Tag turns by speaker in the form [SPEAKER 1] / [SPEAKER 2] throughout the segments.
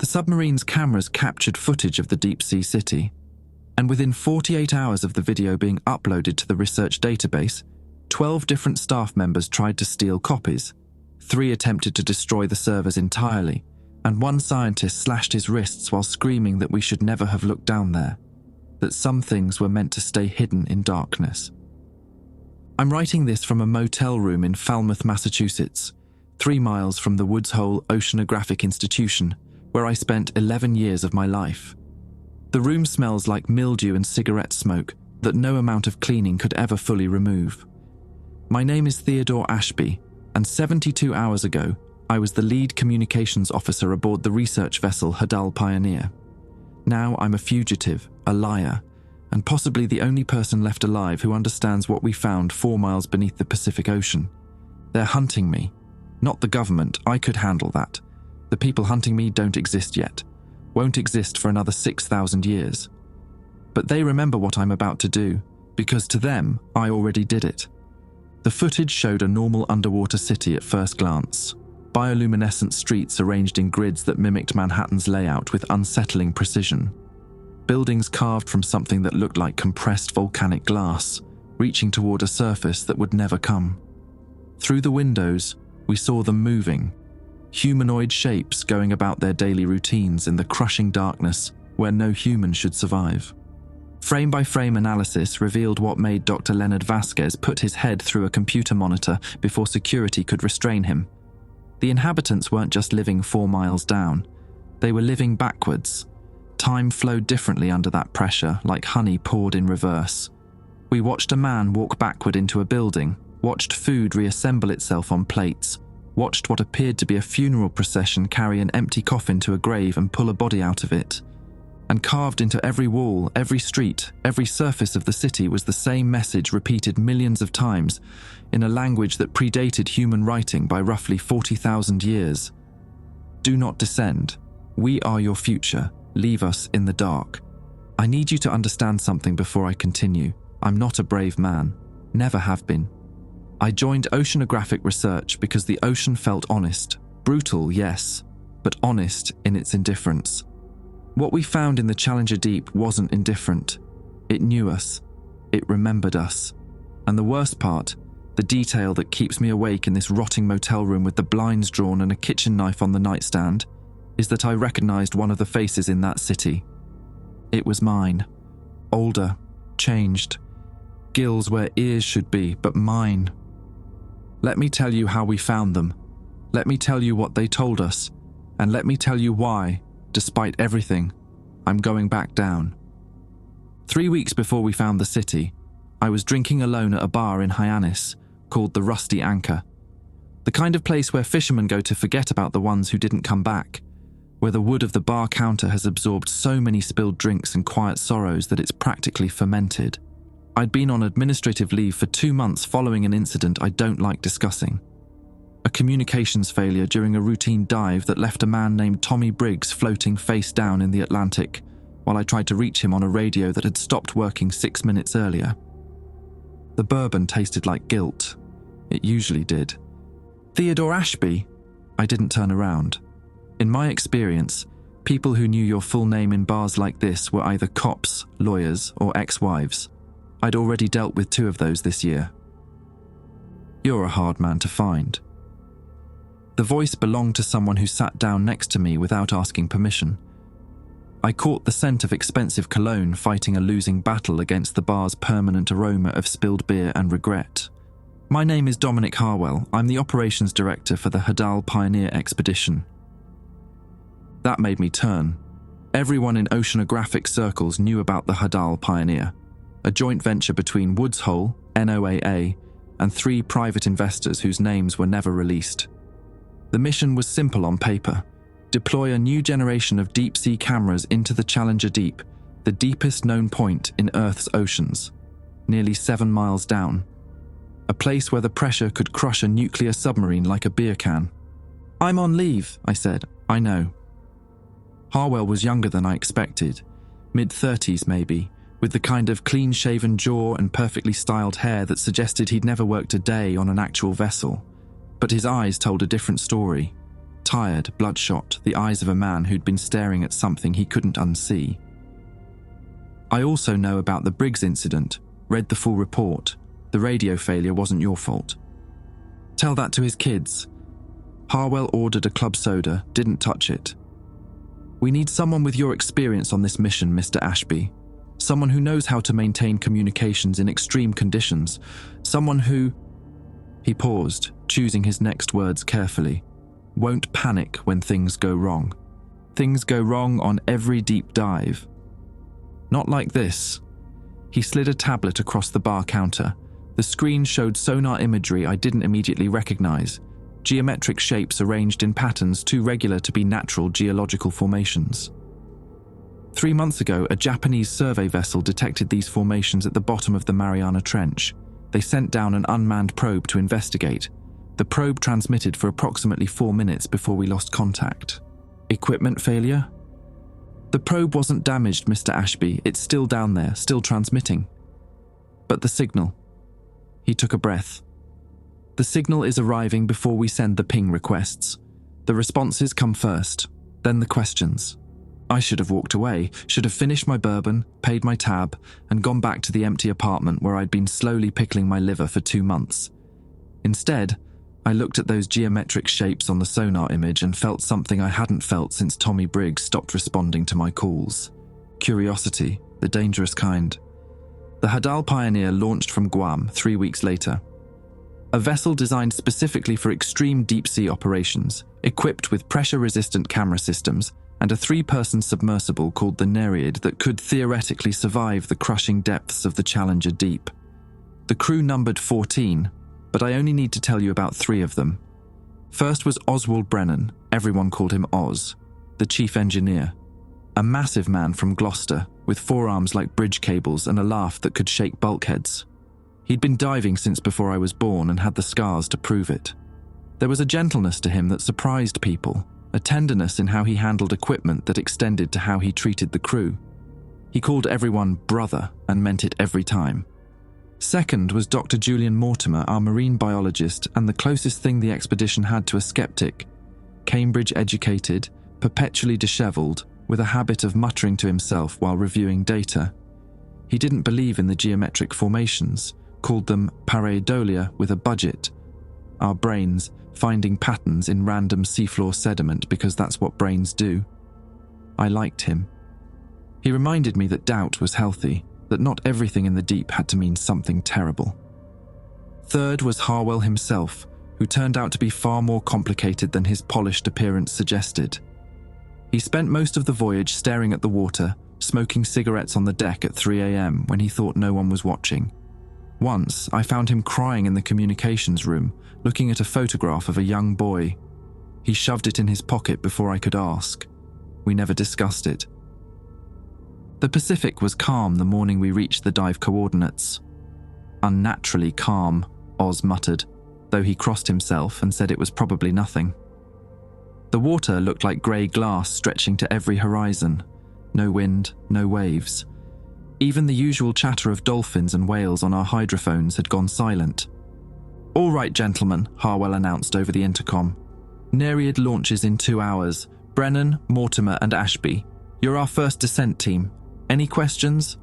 [SPEAKER 1] submarine's cameras captured footage of the deep-sea city, and within 48 hours of the video being uploaded to the research database, 12 different staff members tried to steal copies. 3 attempted to destroy the servers entirely, and 1 scientist slashed his wrists while screaming that we should never have looked down there, that some things were meant to stay hidden in darkness. I'm writing this from a motel room in Falmouth, Massachusetts, 3 miles from the Woods Hole Oceanographic Institution, where I spent 11 years of my life. The room smells like mildew and cigarette smoke that no amount of cleaning could ever fully remove. My name is Theodore Ashby, and 72 hours ago, I was the lead communications officer aboard the research vessel Hadal Pioneer. Now I'm a fugitive, a liar, and possibly the only person left alive who understands what we found 4 miles beneath the Pacific Ocean. They're hunting me. Not the government, I could handle that. The people hunting me don't exist yet. Won't exist for another 6,000 years. But they remember what I'm about to do, because to them, I already did it. The footage showed a normal underwater city at first glance. Bioluminescent streets arranged in grids that mimicked Manhattan's layout with unsettling precision. Buildings carved from something that looked like compressed volcanic glass, reaching toward a surface that would never come. Through the windows, we saw them moving, humanoid shapes going about their daily routines in the crushing darkness where no human should survive. Frame-by-frame analysis revealed what made Dr. Leonard Vasquez put his head through a computer monitor before security could restrain him. The inhabitants weren't just living 4 miles down. They were living backwards. Time flowed differently under that pressure, like honey poured in reverse. We watched a man walk backward into a building, watched food reassemble itself on plates, watched what appeared to be a funeral procession carry an empty coffin to a grave and pull a body out of it. And carved into every wall, every street, every surface of the city was the same message repeated millions of times in a language that predated human writing by roughly 40,000 years. Do not descend. We are your future. Leave us in the dark. I need you to understand something before I continue. I'm not a brave man. Never have been. I joined oceanographic research because the ocean felt honest. Brutal, yes, but honest in its indifference. What we found in the Challenger Deep wasn't indifferent. It knew us. It remembered us. And the worst part, the detail that keeps me awake in this rotting motel room with the blinds drawn and a kitchen knife on the nightstand, is that I recognized one of the faces in that city. It was mine. Older, changed. Gills where ears should be, but mine. Let me tell you how we found them. Let me tell you what they told us. And let me tell you why, despite everything, I'm going back down. 3 weeks before we found the city, I was drinking alone at a bar in Hyannis called the Rusty Anchor. The kind of place where fishermen go to forget about the ones who didn't come back, where the wood of the bar counter has absorbed so many spilled drinks and quiet sorrows that it's practically fermented. I'd been on administrative leave for 2 months following an incident I don't like discussing. A communications failure during a routine dive that left a man named Tommy Briggs floating face down in the Atlantic while I tried to reach him on a radio that had stopped working 6 minutes earlier. The bourbon tasted like guilt. It usually did. Theodore Ashby? I didn't turn around. In my experience, people who knew your full name in bars like this were either cops, lawyers, or ex-wives. I'd already dealt with 2 of those this year. You're a hard man to find. The voice belonged to someone who sat down next to me without asking permission. I caught the scent of expensive cologne fighting a losing battle against the bar's permanent aroma of spilled beer and regret. My name is Dominic Harwell. I'm the operations director for the Hadal Pioneer expedition. That made me turn. Everyone in oceanographic circles knew about the Hadal Pioneer, a joint venture between Woods Hole, NOAA, and 3 private investors whose names were never released. The mission was simple on paper: deploy a new generation of deep-sea cameras into the Challenger Deep, the deepest known point in Earth's oceans, nearly 7 miles down. A place where the pressure could crush a nuclear submarine like a beer can. I'm on leave, I said. I know. Harwell was younger than I expected, mid-30s maybe, with the kind of clean-shaven jaw and perfectly styled hair that suggested he'd never worked a day on an actual vessel. But his eyes told a different story. tired, bloodshot, the eyes of a man who'd been staring at something he couldn't unsee. I also know about the Briggs incident, read the full report. The radio failure wasn't your fault. Tell that to his kids. Harwell ordered a club soda, didn't touch it. We need someone with your experience on this mission, Mr. Ashby. Someone who knows how to maintain communications in extreme conditions. Someone who... He paused, choosing his next words carefully. Won't panic when things go wrong. Things go wrong on every deep dive. Not like this. He slid a tablet across the bar counter. The screen showed sonar imagery I didn't immediately recognize. Geometric shapes arranged in patterns too regular to be natural geological formations. 3 months ago, a Japanese survey vessel detected these formations at the bottom of the Mariana Trench. They sent down an unmanned probe to investigate. The probe transmitted for approximately 4 minutes before we lost contact. Equipment failure? The probe wasn't damaged, Mr. Ashby. It's still down there, still transmitting. But the signal. He took a breath. The signal is arriving before we send the ping requests. The responses come first, then the questions. I should have walked away, should have finished my bourbon, paid my tab, and gone back to the empty apartment where I'd been slowly pickling my liver for 2 months. Instead, I looked at those geometric shapes on the sonar image and felt something I hadn't felt since Tommy Briggs stopped responding to my calls. Curiosity, the dangerous kind. The Hadal Pioneer launched from Guam 3 weeks later. A vessel designed specifically for extreme deep-sea operations, equipped with pressure-resistant camera systems, and a 3-person submersible called the Nereid that could theoretically survive the crushing depths of the Challenger Deep. The crew numbered 14, but I only need to tell you about 3 of them. First was Oswald Brennan, everyone called him Oz, the chief engineer. A massive man from Gloucester, with forearms like bridge cables and a laugh that could shake bulkheads. He'd been diving since before I was born and had the scars to prove it. There was a gentleness to him that surprised people, a tenderness in how he handled equipment that extended to how he treated the crew. He called everyone brother and meant it every time. Second was Dr. Julian Mortimer, our marine biologist and the closest thing the expedition had to a skeptic. Cambridge-educated, perpetually dishevelled, with a habit of muttering to himself while reviewing data. He didn't believe in the geometric formations, called them pareidolia with a budget. Our brains finding patterns in random seafloor sediment because that's what brains do. I liked him. He reminded me that doubt was healthy, that not everything in the deep had to mean something terrible. Third was Harwell himself, who turned out to be far more complicated than his polished appearance suggested. He spent most of the voyage staring at the water, smoking cigarettes on the deck at 3 a.m. when he thought no one was watching. Once, I found him crying in the communications room, looking at a photograph of a young boy. He shoved it in his pocket before I could ask. We never discussed it. The Pacific was calm the morning we reached the dive coordinates. Unnaturally calm, Oz muttered, though he crossed himself and said it was probably nothing. The water looked like grey glass stretching to every horizon. No wind, no waves. Even the usual chatter of dolphins and whales on our hydrophones had gone silent. "All right, gentlemen," Harwell announced over the intercom. "Nereid launches in 2 hours. Brennan, Mortimer and Ashby. You're our first descent team. Any questions?"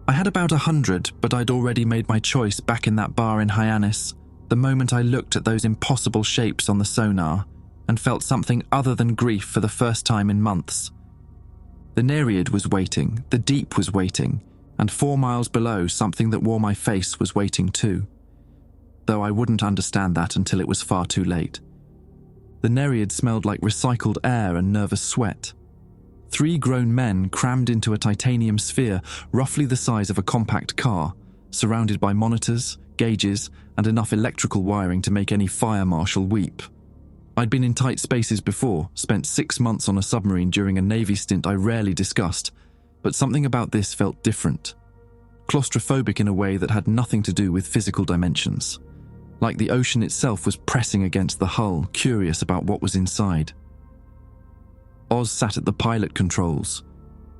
[SPEAKER 1] I had about 100, but I'd already made my choice back in that bar in Hyannis, the moment I looked at those impossible shapes on the sonar and felt something other than grief for the first time in months. The Nereid was waiting, the deep was waiting, and 4 miles below, something that wore my face was waiting too. Though I wouldn't understand that until it was far too late. The Nereid smelled like recycled air and nervous sweat. 3 grown men crammed into a titanium sphere roughly the size of a compact car, surrounded by monitors, gauges, and enough electrical wiring to make any fire marshal weep. I'd been in tight spaces before, spent 6 months on a submarine during a Navy stint I rarely discussed, but something about this felt different. Claustrophobic in a way that had nothing to do with physical dimensions. Like the ocean itself was pressing against the hull, curious about what was inside. Oz sat at the pilot controls.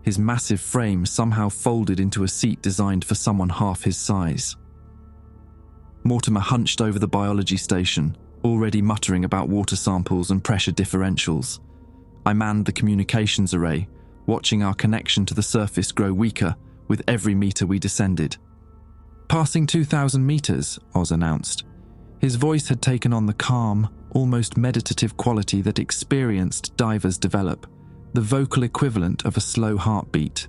[SPEAKER 1] His massive frame somehow folded into a seat designed for someone half his size. Mortimer hunched over the biology station, already muttering about water samples and pressure differentials. I manned the communications array, watching our connection to the surface grow weaker with every meter we descended. "Passing 2,000 meters, Oz announced. His voice had taken on the calm, almost meditative quality that experienced divers develop, the vocal equivalent of a slow heartbeat.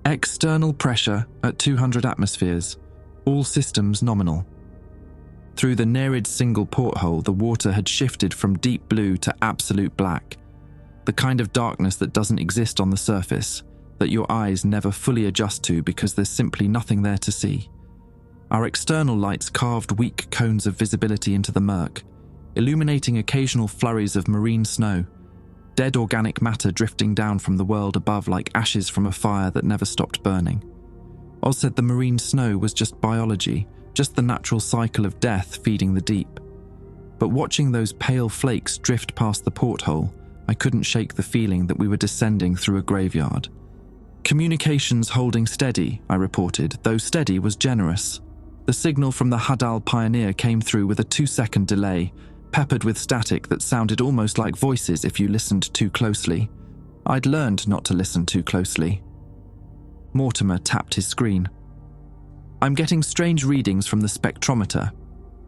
[SPEAKER 1] "External pressure at 200 atmospheres, all systems nominal." Through the Nereid's single porthole, the water had shifted from deep blue to absolute black, the kind of darkness that doesn't exist on the surface, that your eyes never fully adjust to because there's simply nothing there to see. Our external lights carved weak cones of visibility into the murk, illuminating occasional flurries of marine snow, dead organic matter drifting down from the world above like ashes from a fire that never stopped burning. Oz said the marine snow was just biology, just the natural cycle of death feeding the deep. But watching those pale flakes drift past the porthole, I couldn't shake the feeling that we were descending through a graveyard. "Communications holding steady," I reported, though steady was generous. The signal from the Hadal Pioneer came through with a 2-second delay, peppered with static that sounded almost like voices if you listened too closely. I'd learned not to listen too closely. Mortimer tapped his screen. "I'm getting strange readings from the spectrometer,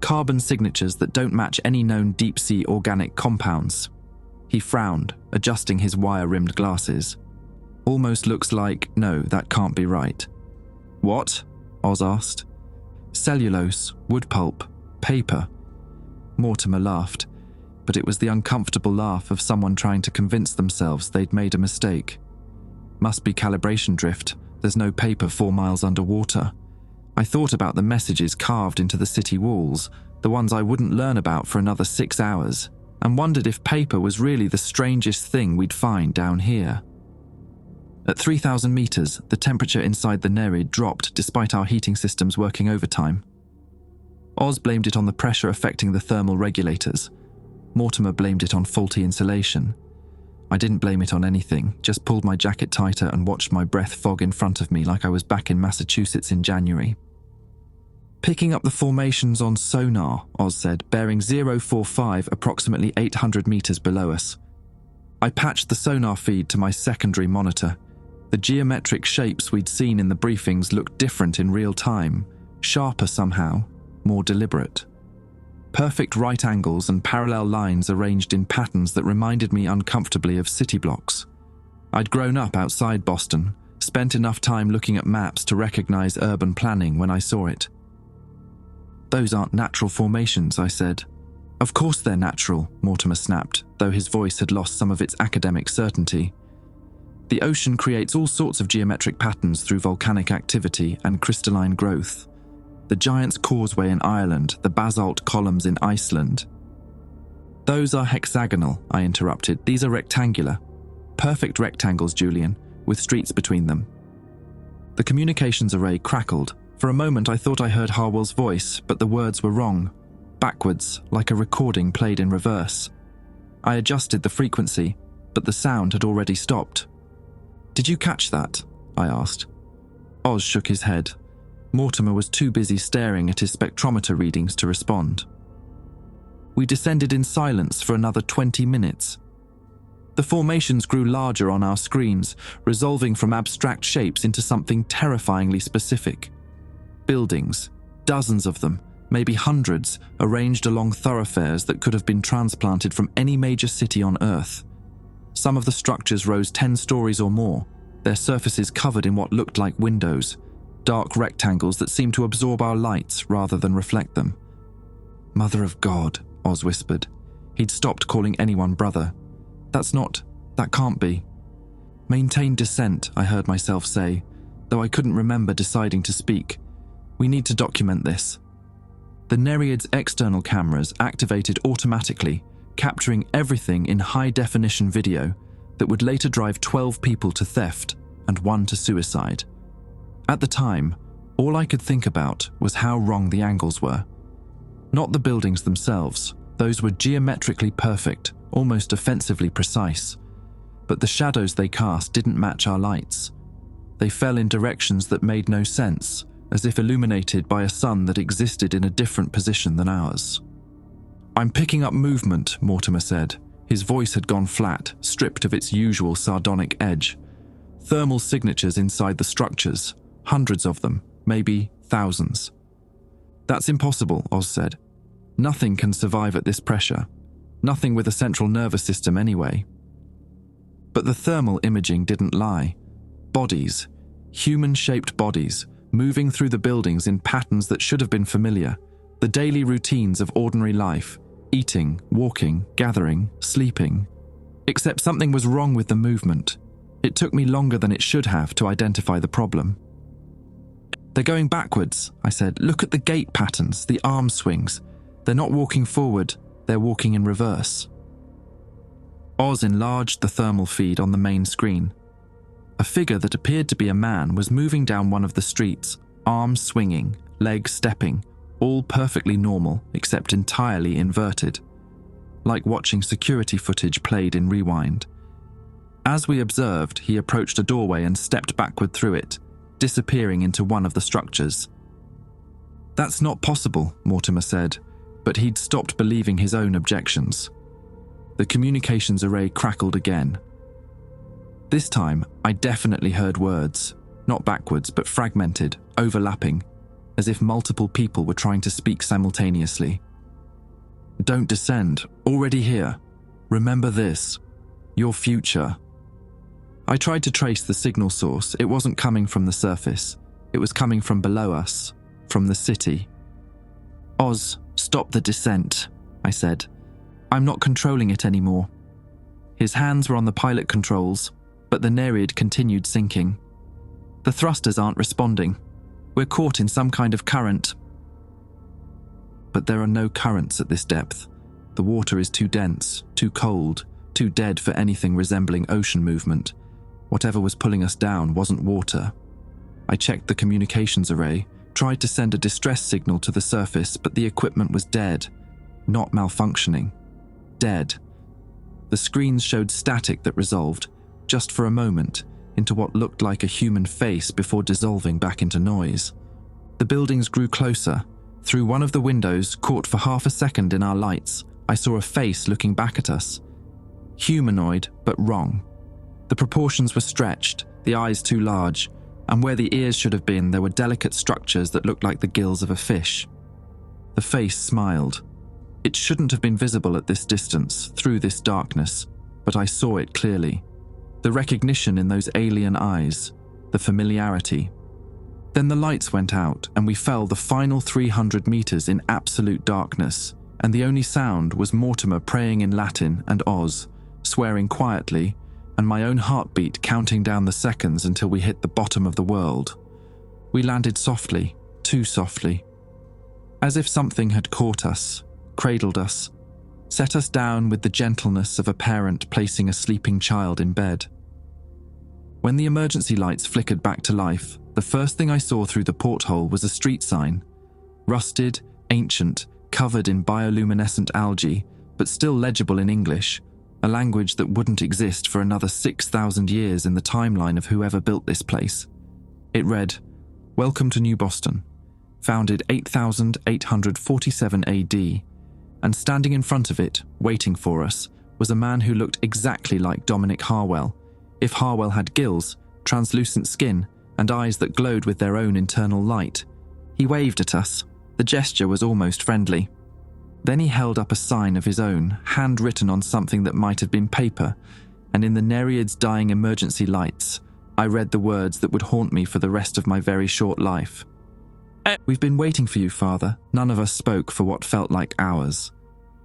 [SPEAKER 1] carbon signatures that don't match any known deep-sea organic compounds." He frowned, adjusting his wire-rimmed glasses. "Almost looks like, no, that can't be right." "What?" Oz asked. "Cellulose, wood pulp, paper." Mortimer laughed, but it was the uncomfortable laugh of someone trying to convince themselves they'd made a mistake. "Must be calibration drift. There's no paper 4 miles underwater." I thought about the messages carved into the city walls, the ones I wouldn't learn about for another 6 hours, and wondered if paper was really the strangest thing we'd find down here. At 3,000 meters, the temperature inside the Nereid dropped despite our heating systems working overtime. Oz blamed it on the pressure affecting the thermal regulators. Mortimer blamed it on faulty insulation. I didn't blame it on anything, just pulled my jacket tighter and watched my breath fog in front of me like I was back in Massachusetts in January. "Picking up the formations on sonar," Oz said, bearing 045 approximately 800 meters below us. I patched the sonar feed to my secondary monitor. The geometric shapes we'd seen in the briefings looked different in real time, sharper somehow, more deliberate. Perfect right angles and parallel lines arranged in patterns that reminded me uncomfortably of city blocks. I'd grown up outside Boston, spent enough time looking at maps to recognize urban planning when I saw it. "Those aren't natural formations," I said. "Of course they're natural," Mortimer snapped, though his voice had lost some of its academic certainty. "The ocean creates all sorts of geometric patterns through volcanic activity and crystalline growth. The Giant's Causeway in Ireland, the basalt columns in Iceland." "Those are hexagonal," I interrupted. "These are rectangular. Perfect rectangles, Julian, with streets between them." The communications array crackled. For a moment I thought I heard Harwell's voice, but the words were wrong. Backwards, like a recording played in reverse. I adjusted the frequency, but the sound had already stopped. "Did you catch that?" I asked. Oz shook his head. Mortimer was too busy staring at his spectrometer readings to respond. We descended in silence for another 20 minutes. The formations grew larger on our screens, resolving from abstract shapes into something terrifyingly specific. Buildings, dozens of them, maybe hundreds, arranged along thoroughfares that could have been transplanted from any major city on Earth. Some of the structures rose 10 stories or more, their surfaces covered in what looked like windows, dark rectangles that seemed to absorb our lights rather than reflect them. "Mother of God," Oz whispered. He'd stopped calling anyone brother. That can't be." "Maintain descent," I heard myself say, though I couldn't remember deciding to speak. "We need to document this." The Nereid's external cameras activated automatically, capturing everything in high-definition video that would later drive 12 people to theft and 1 to suicide. At the time, all I could think about was how wrong the angles were. Not the buildings themselves, those were geometrically perfect, almost offensively precise. But the shadows they cast didn't match our lights. They fell in directions that made no sense, as if illuminated by a sun that existed in a different position than ours. "I'm picking up movement," Mortimer said. His voice had gone flat, stripped of its usual sardonic edge. "Thermal signatures inside the structures. Hundreds of them, maybe thousands." "That's impossible," Oz said. "Nothing can survive at this pressure. Nothing with a central nervous system anyway." But the thermal imaging didn't lie. Bodies, human-shaped bodies, moving through the buildings in patterns that should have been familiar. The daily routines of ordinary life. Eating, walking, gathering, sleeping. Except something was wrong with the movement. It took me longer than it should have to identify the problem. "They're going backwards," I said. "Look at the gait patterns, the arm swings. They're not walking forward, they're walking in reverse." Oz enlarged the thermal feed on the main screen. A figure that appeared to be a man was moving down one of the streets, arms swinging, legs stepping, all perfectly normal except entirely inverted, like watching security footage played in rewind. As we observed, he approached a doorway and stepped backward through it, disappearing into one of the structures. "That's not possible," Mortimer said, but he'd stopped believing his own objections. The communications array crackled again. This time, I definitely heard words, not backwards, but fragmented, overlapping, as if multiple people were trying to speak simultaneously. "Don't descend. Already here. Remember this. Your future." I tried to trace the signal source. It wasn't coming from the surface. It was coming from below us, from the city. "Oz, stop the descent," I said. "I'm not controlling it anymore." His hands were on the pilot controls, but the Nereid continued sinking. "The thrusters aren't responding. We're caught in some kind of current." But there are no currents at this depth. The water is too dense, too cold, too dead for anything resembling ocean movement. Whatever was pulling us down wasn't water. I checked the communications array, tried to send a distress signal to the surface, but the equipment was dead, not malfunctioning. Dead. The screens showed static that resolved, just for a moment, into what looked like a human face before dissolving back into noise. The buildings grew closer. Through one of the windows, caught for half a second in our lights, I saw a face looking back at us. Humanoid, but wrong. The proportions were stretched, the eyes too large, and where the ears should have been, there were delicate structures that looked like the gills of a fish. The face smiled. It shouldn't have been visible at this distance, through this darkness, but I saw it clearly. The recognition in those alien eyes, the familiarity. Then the lights went out, and we fell the final 300 meters in absolute darkness, and the only sound was Mortimer praying in Latin and Oz, swearing quietly, and my own heartbeat counting down the seconds until we hit the bottom of the world. We landed softly, too softly. As if something had caught us, cradled us, set us down with the gentleness of a parent placing a sleeping child in bed. When the emergency lights flickered back to life, the first thing I saw through the porthole was a street sign. Rusted, ancient, covered in bioluminescent algae, but still legible in English, a language that wouldn't exist for another 6,000 years in the timeline of whoever built this place. It read, "Welcome to New Boston, founded 8847 AD, and standing in front of it, waiting for us, was a man who looked exactly like Dominic Harwell, if Harwell had gills, translucent skin, and eyes that glowed with their own internal light. He waved at us. The gesture was almost friendly. Then he held up a sign of his own, handwritten on something that might have been paper, and in the Nereid's dying emergency lights, I read the words that would haunt me for the rest of my very short life. "We've been waiting for you, Father." None of us spoke for what felt like hours.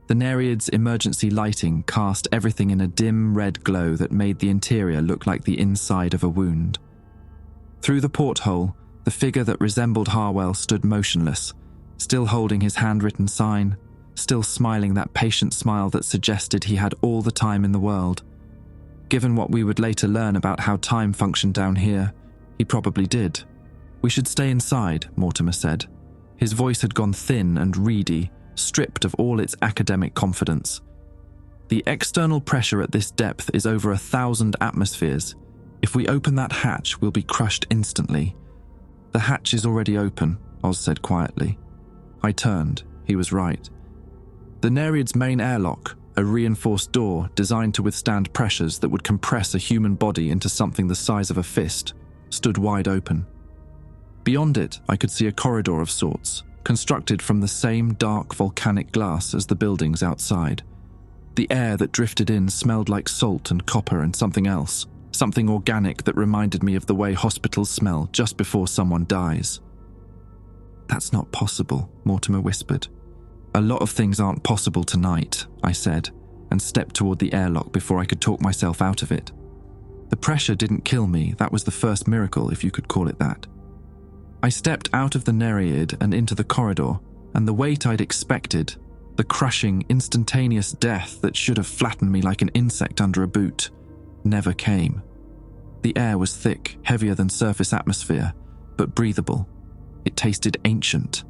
[SPEAKER 1] The Nereid's emergency lighting cast everything in a dim red glow that made the interior look like the inside of a wound. Through the porthole, the figure that resembled Harwell stood motionless, still holding his handwritten sign, still smiling that patient smile that suggested he had all the time in the world. Given what we would later learn about how time functioned down here, he probably did. "We should stay inside," Mortimer said. His voice had gone thin and reedy, stripped of all its academic confidence. "The external pressure at this depth is over 1,000 atmospheres. If we open that hatch, we'll be crushed instantly." "The hatch is already open," Oz said quietly. I turned. He was right. The Nereid's main airlock, a reinforced door designed to withstand pressures that would compress a human body into something the size of a fist, stood wide open. Beyond it, I could see a corridor of sorts, constructed from the same dark volcanic glass as the buildings outside. The air that drifted in smelled like salt and copper and something else, something organic that reminded me of the way hospitals smell just before someone dies. "That's not possible," Mortimer whispered. "A lot of things aren't possible tonight," I said, and stepped toward the airlock before I could talk myself out of it. The pressure didn't kill me. That was the first miracle, if you could call it that. I stepped out of the Nereid and into the corridor, and the weight I'd expected, the crushing, instantaneous death that should have flattened me like an insect under a boot, never came. The air was thick, heavier than surface atmosphere, but breathable. It tasted ancient,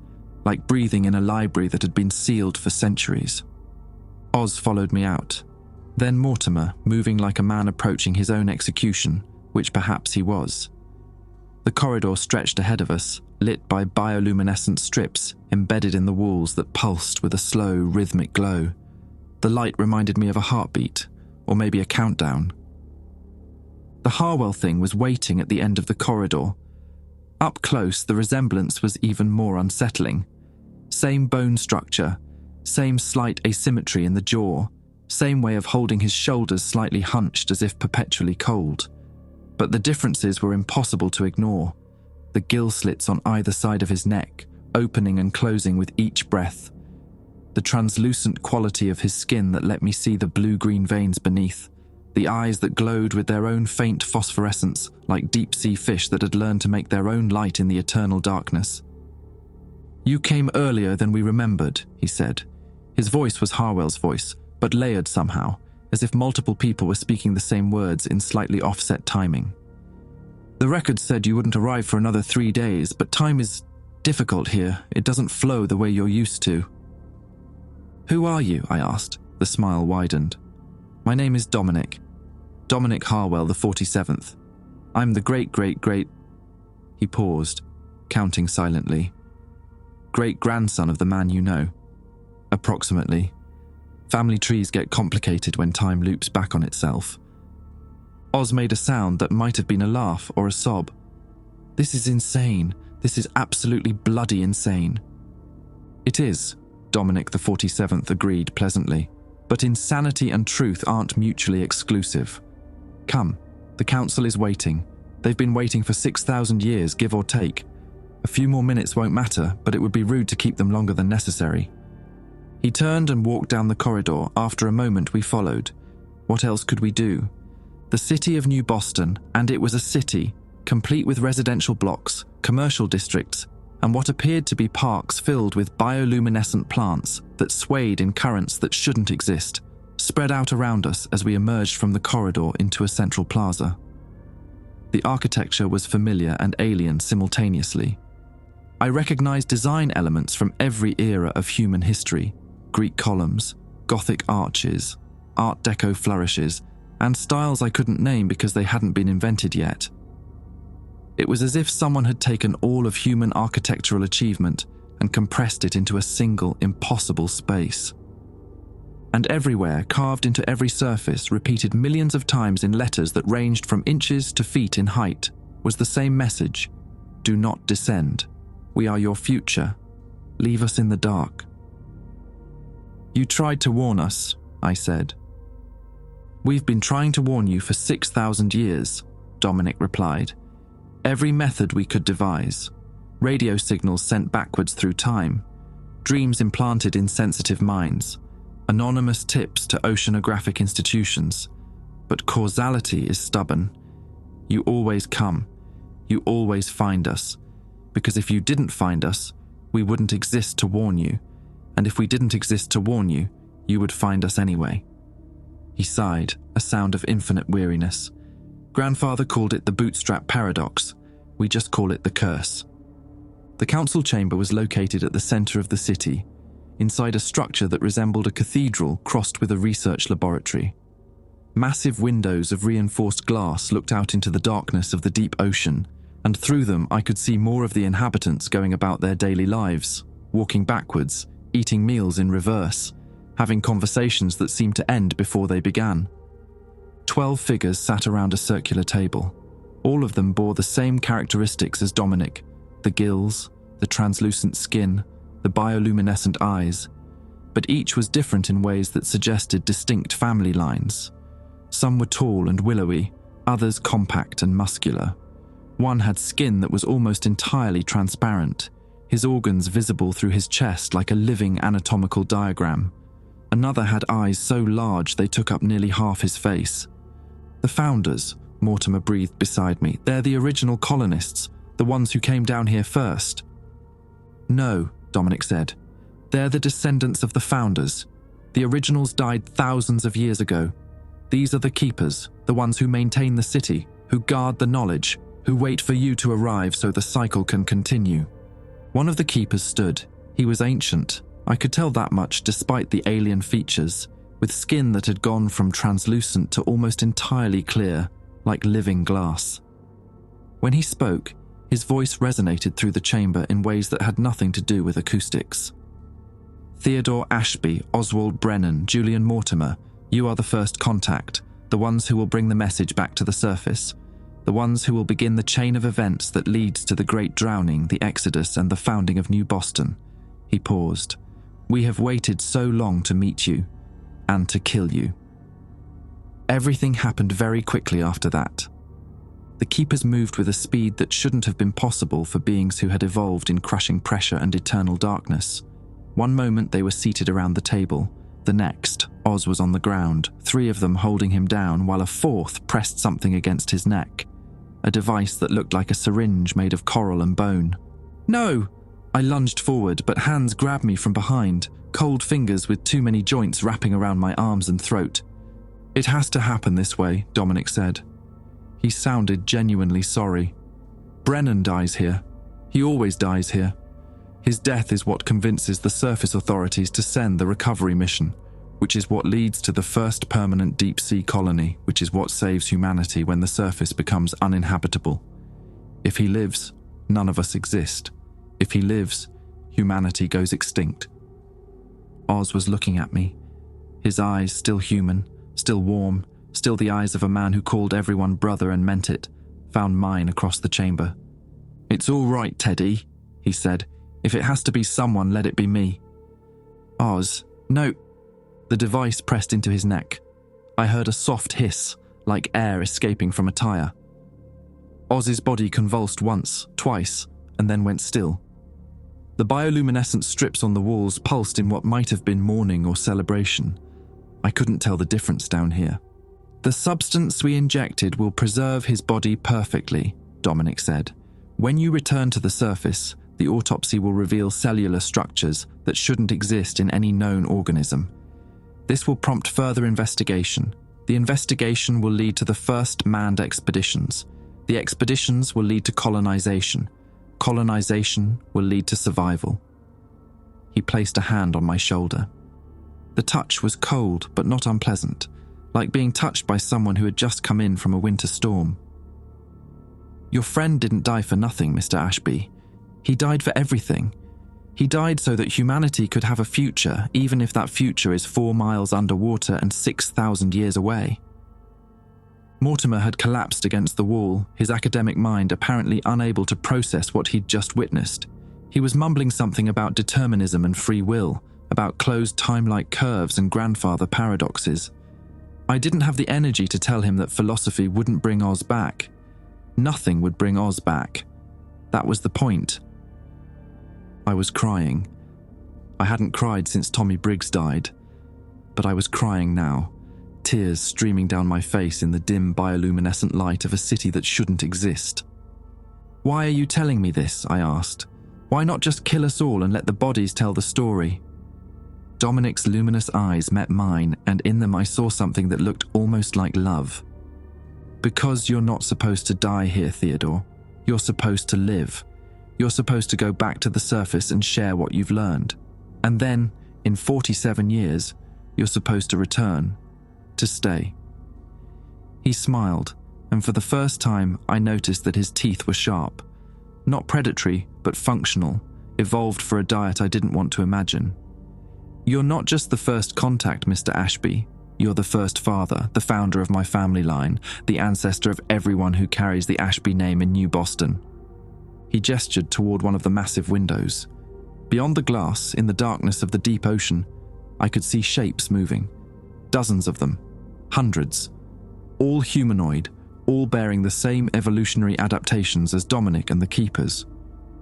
[SPEAKER 1] like breathing in a library that had been sealed for centuries. Oz followed me out. Then Mortimer, moving like a man approaching his own execution, which perhaps he was. The corridor stretched ahead of us, lit by bioluminescent strips embedded in the walls that pulsed with a slow, rhythmic glow. The light reminded me of a heartbeat, or maybe a countdown. The Harwell thing was waiting at the end of the corridor. Up close, the resemblance was even more unsettling. Same bone structure, same slight asymmetry in the jaw, same way of holding his shoulders slightly hunched as if perpetually cold. But the differences were impossible to ignore. The gill slits on either side of his neck, opening and closing with each breath. The translucent quality of his skin that let me see the blue-green veins beneath. The eyes that glowed with their own faint phosphorescence, like deep-sea fish that had learned to make their own light in the eternal darkness. "You came earlier than we remembered," he said. His voice was Harwell's voice, but layered somehow, as if multiple people were speaking the same words in slightly offset timing. "The record said you wouldn't arrive for another 3 days, but time is difficult here. It doesn't flow the way you're used to." "Who are you?" I asked. The smile widened. "My name is Dominic. Dominic Harwell, the 47th. I'm the great-great-great..." He paused, counting silently. "Great-grandson of the man you know." "Approximately. Family trees get complicated when time loops back on itself." Oz made a sound that might have been a laugh or a sob. "This is insane. This is absolutely bloody insane." "It is," Dominic the 47th agreed pleasantly. "But insanity and truth aren't mutually exclusive. Come, the council is waiting. They've been waiting for 6,000 years, give or take. A few more minutes won't matter, but it would be rude to keep them longer than necessary." He turned and walked down the corridor. After a moment, we followed. What else could we do? The city of New Boston, and it was a city, complete with residential blocks, commercial districts, and what appeared to be parks filled with bioluminescent plants that swayed in currents that shouldn't exist, spread out around us as we emerged from the corridor into a central plaza. The architecture was familiar and alien simultaneously. I recognized design elements from every era of human history: Greek columns, Gothic arches, Art Deco flourishes, and styles I couldn't name because they hadn't been invented yet. It was as if someone had taken all of human architectural achievement and compressed it into a single, impossible space. And everywhere, carved into every surface, repeated millions of times in letters that ranged from inches to feet in height, was the same message: "Do not descend. We are your future. Leave us in the dark." "You tried to warn us," I said. "We've been trying to warn you for 6,000 years, Dominic replied. "Every method we could devise. Radio signals sent backwards through time. Dreams implanted in sensitive minds. Anonymous tips to oceanographic institutions. But causality is stubborn. You always come. You always find us. Because if you didn't find us, we wouldn't exist to warn you. And if we didn't exist to warn you, you would find us anyway." He sighed, a sound of infinite weariness. "Grandfather called it the bootstrap paradox. We just call it the curse." The council chamber was located at the center of the city, inside a structure that resembled a cathedral crossed with a research laboratory. Massive windows of reinforced glass looked out into the darkness of the deep ocean, and through them I could see more of the inhabitants going about their daily lives, walking backwards, eating meals in reverse, having conversations that seemed to end before they began. 12 figures sat around a circular table. All of them bore the same characteristics as Dominic: the gills, the translucent skin, the bioluminescent eyes, but each was different in ways that suggested distinct family lines. Some were tall and willowy, others compact and muscular. One had skin that was almost entirely transparent, his organs visible through his chest like a living anatomical diagram. Another had eyes so large they took up nearly half his face. The founders, Mortimer breathed beside me. They're the original colonists, the ones who came down here first. No, Dominic said. They're the descendants of the founders. The originals died thousands of years ago. These are the keepers, the ones who maintain the city, who guard the knowledge, who wait for you to arrive so the cycle can continue. One of the keepers stood. He was ancient. I could tell that much despite the alien features, with skin that had gone from translucent to almost entirely clear, like living glass. When he spoke, his voice resonated through the chamber in ways that had nothing to do with acoustics. Theodore Ashby, Oswald Brennan, Julian Mortimer, you are the first contact, the ones who will bring the message back to the surface, the ones who will begin the chain of events that leads to the Great Drowning, the Exodus, and the founding of New Boston. He paused. We have waited so long to meet you, and to kill you. Everything happened very quickly after that. The keepers moved with a speed that shouldn't have been possible for beings who had evolved in crushing pressure and eternal darkness. One moment they were seated around the table. The next, Oz was on the ground, 3 of them holding him down while a 4th pressed something against his neck. A device that looked like a syringe made of coral and bone. No! I lunged forward, but hands grabbed me from behind, cold fingers with too many joints wrapping around my arms and throat. It has to happen this way, Dominic said. He sounded genuinely sorry. Brennan dies here. He always dies here. His death is what convinces the surface authorities to send the recovery mission, which is what leads to the first permanent deep-sea colony, which is what saves humanity when the surface becomes uninhabitable. If he lives, none of us exist. If he lives, humanity goes extinct. Oz was looking at me. His eyes still human, still warm, still the eyes of a man who called everyone brother and meant it, found mine across the chamber. It's all right, Teddy, he said. If it has to be someone, let it be me. Oz, no. The device pressed into his neck. I heard a soft hiss, like air escaping from a tire. Oz's body convulsed once, twice, and then went still. The bioluminescent strips on the walls pulsed in what might have been mourning or celebration. I couldn't tell the difference down here. The substance we injected will preserve his body perfectly, Dominic said. When you return to the surface, the autopsy will reveal cellular structures that shouldn't exist in any known organism. This will prompt further investigation. The investigation will lead to the first manned expeditions. The expeditions will lead to colonization. Colonization will lead to survival. He placed a hand on my shoulder. The touch was cold but not unpleasant, like being touched by someone who had just come in from a winter storm. Your friend didn't die for nothing, Mr. Ashby. He died for everything. He died so that humanity could have a future, even if that future is 4 miles underwater and 6,000 years away. Mortimer had collapsed against the wall, his academic mind apparently unable to process what he'd just witnessed. He was mumbling something about determinism and free will, about closed time-like curves and grandfather paradoxes. I didn't have the energy to tell him that philosophy wouldn't bring Oz back. Nothing would bring Oz back. That was the point. I was crying. I hadn't cried since Tommy Briggs died, but I was crying now, tears streaming down my face in the dim bioluminescent light of a city that shouldn't exist. Why are you telling me this? I asked. Why not just kill us all and let the bodies tell the story? Dominic's luminous eyes met mine, and in them I saw something that looked almost like love. Because you're not supposed to die here, Theodore. You're supposed to live. You're supposed to go back to the surface and share what you've learned. And then, in 47 years, you're supposed to return, to stay. He smiled, and for the first time I noticed that his teeth were sharp. Not predatory, but functional, evolved for a diet I didn't want to imagine. "You're not just the first contact, Mr. Ashby. You're the first father, the founder of my family line, the ancestor of everyone who carries the Ashby name in New Boston." He gestured toward one of the massive windows. Beyond the glass, in the darkness of the deep ocean, I could see shapes moving. Dozens of them. Hundreds. All humanoid, all bearing the same evolutionary adaptations as Dominic and the Keepers.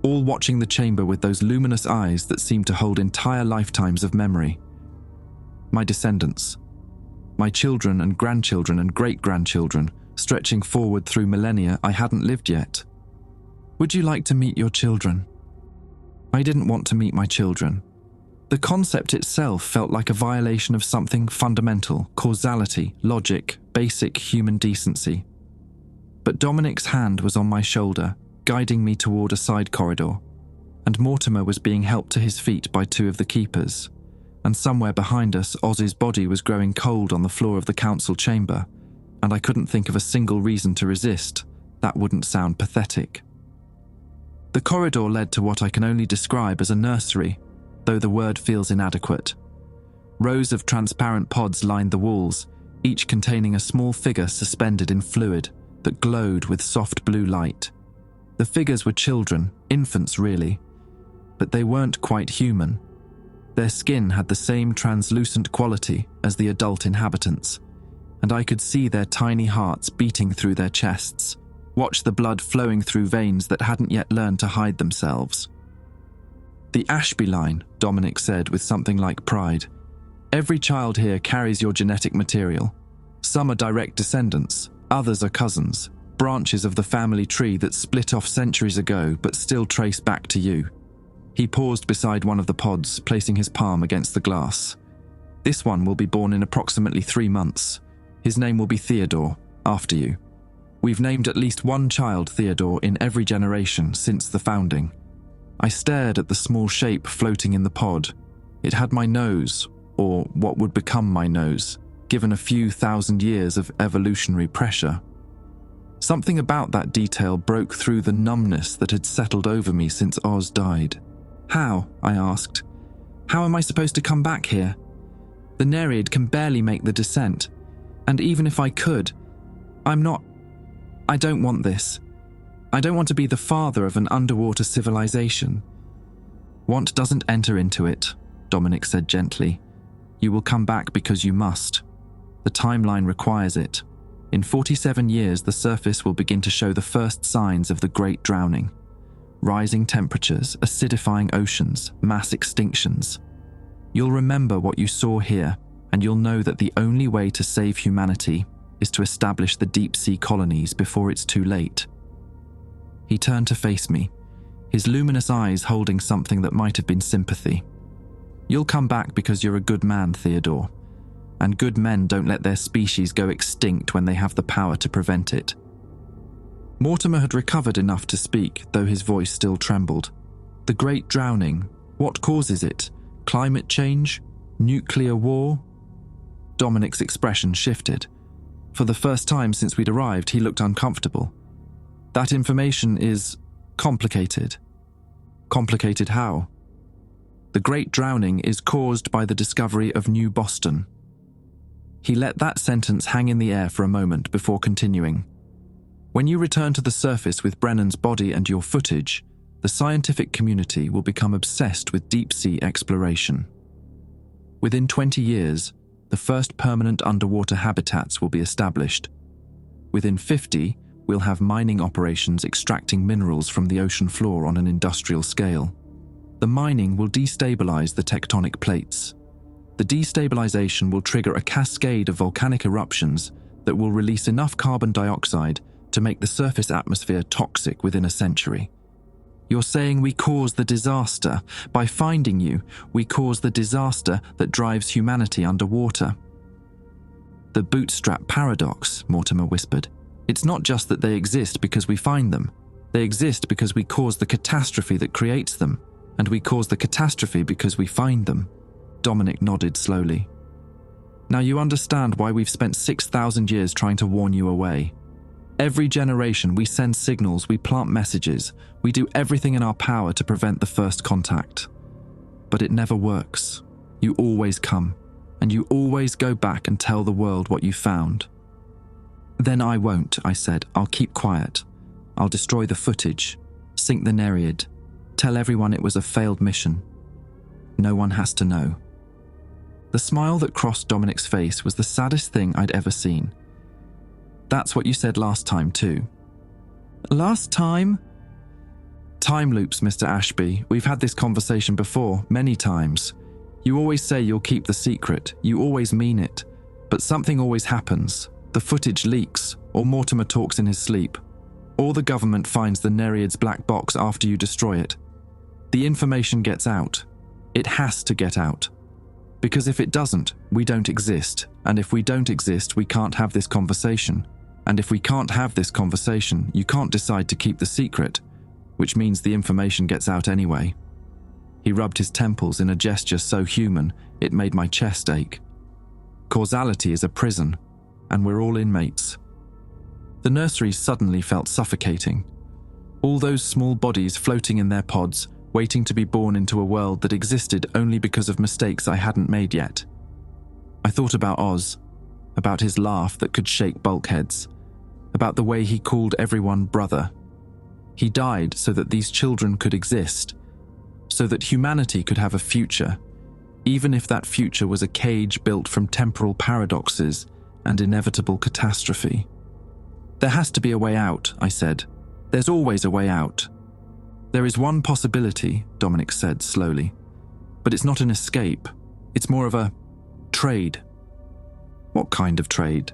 [SPEAKER 1] All watching the chamber with those luminous eyes that seemed to hold entire lifetimes of memory. My descendants. My children and grandchildren and great-grandchildren, stretching forward through millennia I hadn't lived yet. "Would you like to meet your children?" I didn't want to meet my children. The concept itself felt like a violation of something fundamental, causality, logic, basic human decency. But Dominic's hand was on my shoulder, guiding me toward a side corridor, and Mortimer was being helped to his feet by two of the Keepers, and somewhere behind us Oz's body was growing cold on the floor of the council chamber, and I couldn't think of a single reason to resist. That wouldn't sound pathetic. The corridor led to what I can only describe as a nursery, though the word feels inadequate. Rows of transparent pods lined the walls, each containing a small figure suspended in fluid that glowed with soft blue light. The figures were children, infants really, but they weren't quite human. Their skin had the same translucent quality as the adult inhabitants, and I could see their tiny hearts beating through their chests, watch the blood flowing through veins that hadn't yet learned to hide themselves. "The Ashby line," Dominic said with something like pride. "Every child here carries your genetic material. Some are direct descendants, others are cousins, branches of the family tree that split off centuries ago but still trace back to you." He paused beside one of the pods, placing his palm against the glass. "This one will be born in approximately 3 months. His name will be Theodore, after you. We've named at least one child Theodore in every generation since the founding." I stared at the small shape floating in the pod. It had my nose, or what would become my nose, given a few thousand years of evolutionary pressure. Something about that detail broke through the numbness that had settled over me since Oz died. "How?" I asked. "How am I supposed to come back here? The Nereid can barely make the descent, and even if I could, I don't want this. I don't want to be the father of an underwater civilization." "Want doesn't enter into it," Dominic said gently. "You will come back because you must. The timeline requires it. In 47 years, the surface will begin to show the first signs of the Great Drowning. Rising temperatures, acidifying oceans, mass extinctions. You'll remember what you saw here, and you'll know that the only way to save humanity is to establish the deep-sea colonies before it's too late." He turned to face me, his luminous eyes holding something that might have been sympathy. "You'll come back because you're a good man, Theodore, and good men don't let their species go extinct when they have the power to prevent it." Mortimer had recovered enough to speak, though his voice still trembled. "The Great Drowning, what causes it? Climate change? Nuclear war?" Dominic's expression shifted. For the first time since we'd arrived, he looked uncomfortable. "That information is complicated." "Complicated how?" "The Great Drowning is caused by the discovery of New Boston." He let that sentence hang in the air for a moment before continuing. "When you return to the surface with Brennan's body and your footage, the scientific community will become obsessed with deep-sea exploration. Within 20 years, the first permanent underwater habitats will be established. Within 50, we'll have mining operations extracting minerals from the ocean floor on an industrial scale. The mining will destabilize the tectonic plates. The destabilization will trigger a cascade of volcanic eruptions that will release enough carbon dioxide to make the surface atmosphere toxic within a century. You're saying we cause the disaster. By finding you, we cause the disaster that drives humanity underwater." "The bootstrap paradox," Mortimer whispered. "It's not just that they exist because we find them. They exist because we cause the catastrophe that creates them, and we cause the catastrophe because we find them." Dominic nodded slowly. "Now you understand why we've spent 6,000 years trying to warn you away. Every generation we send signals, we plant messages, we do everything in our power to prevent the first contact. But it never works. You always come, and you always go back and tell the world what you found." "Then I won't," I said. "I'll keep quiet. I'll destroy the footage, sink the Nereid, tell everyone it was a failed mission. No one has to know." The smile that crossed Dominic's face was the saddest thing I'd ever seen. "That's what you said last time too." "Last time?" "Time loops, Mr. Ashby. We've had this conversation before, many times. You always say you'll keep the secret. You always mean it. But something always happens. The footage leaks, or Mortimer talks in his sleep. Or the government finds the Nereid's black box after you destroy it. The information gets out. It has to get out. Because if it doesn't, we don't exist. And if we don't exist, we can't have this conversation. And if we can't have this conversation, you can't decide to keep the secret, which means the information gets out anyway." He rubbed his temples in a gesture so human, it made my chest ache. Causality is a prison, and we're all inmates. The nursery suddenly felt suffocating. All those small bodies floating in their pods, waiting to be born into a world that existed only because of mistakes I hadn't made yet. I thought about Oz, about his laugh that could shake bulkheads, about the way he called everyone brother. He died so that these children could exist, so that humanity could have a future, even if that future was a cage built from temporal paradoxes and inevitable catastrophe. "There has to be a way out," I said. "There's always a way out." "There is one possibility," Dominic said slowly. "But it's not an escape. It's more of a trade." "What kind of trade?"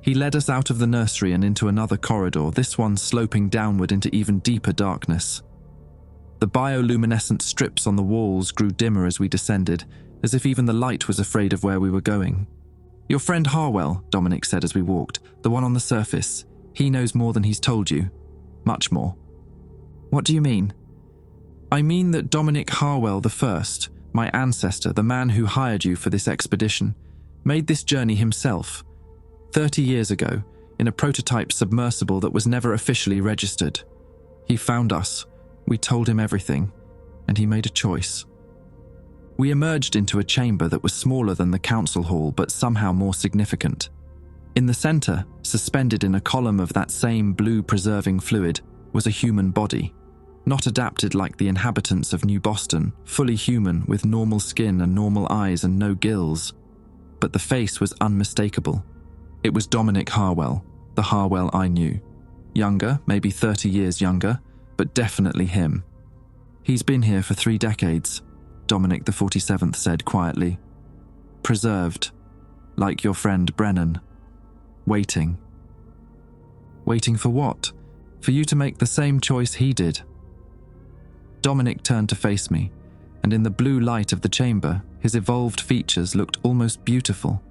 [SPEAKER 1] He led us out of the nursery and into another corridor, this one sloping downward into even deeper darkness. The bioluminescent strips on the walls grew dimmer as we descended, as if even the light was afraid of where we were going. "Your friend Harwell," Dominic said as we walked, "the one on the surface. He knows more than he's told you. Much more." "What do you mean?" "I mean that Dominic Harwell I, my ancestor, the man who hired you for this expedition, made this journey himself, 30 years ago, in a prototype submersible that was never officially registered. He found us, we told him everything, and he made a choice. We emerged into a chamber that was smaller than the council hall, but somehow more significant. In the center, suspended in a column of that same blue preserving fluid, was a human body. Not adapted like the inhabitants of New Boston, fully human with normal skin and normal eyes and no gills. But the face was unmistakable. It was Dominic Harwell, the Harwell I knew. Younger, maybe 30 years younger, but definitely him. "He's been here for 3 decades, Dominic the 47th said quietly. "Preserved, like your friend Brennan. Waiting." "Waiting for what? For you to make the same choice he did." Dominic turned to face me, and in the blue light of the chamber, his evolved features looked almost beautiful.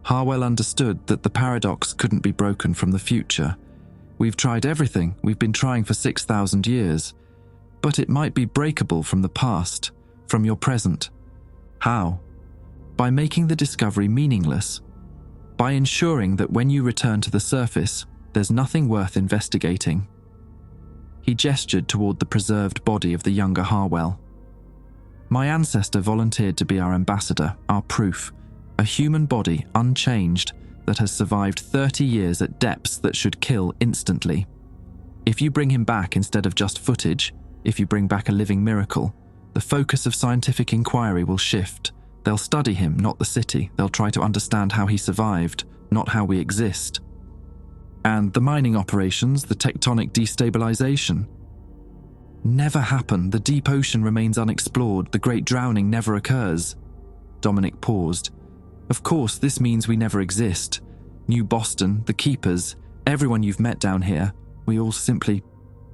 [SPEAKER 1] "Harwell understood that the paradox couldn't be broken from the future. We've tried everything we've been trying for 6,000 years, but it might be breakable from the past, from your present. How? By making the discovery meaningless. By ensuring that when you return to the surface, there's nothing worth investigating." He gestured toward the preserved body of the younger Harwell. "My ancestor volunteered to be our ambassador, our proof, a human body unchanged that has survived 30 years at depths that should kill instantly. If you bring him back instead of just footage, if you bring back a living miracle, the focus of scientific inquiry will shift. They'll study him, not the city. They'll try to understand how he survived, not how we exist. And the mining operations, the tectonic destabilization. Never happen. The deep ocean remains unexplored. The great drowning never occurs." Dominic paused. "Of course, this means we never exist. New Boston, the keepers, everyone you've met down here, we all simply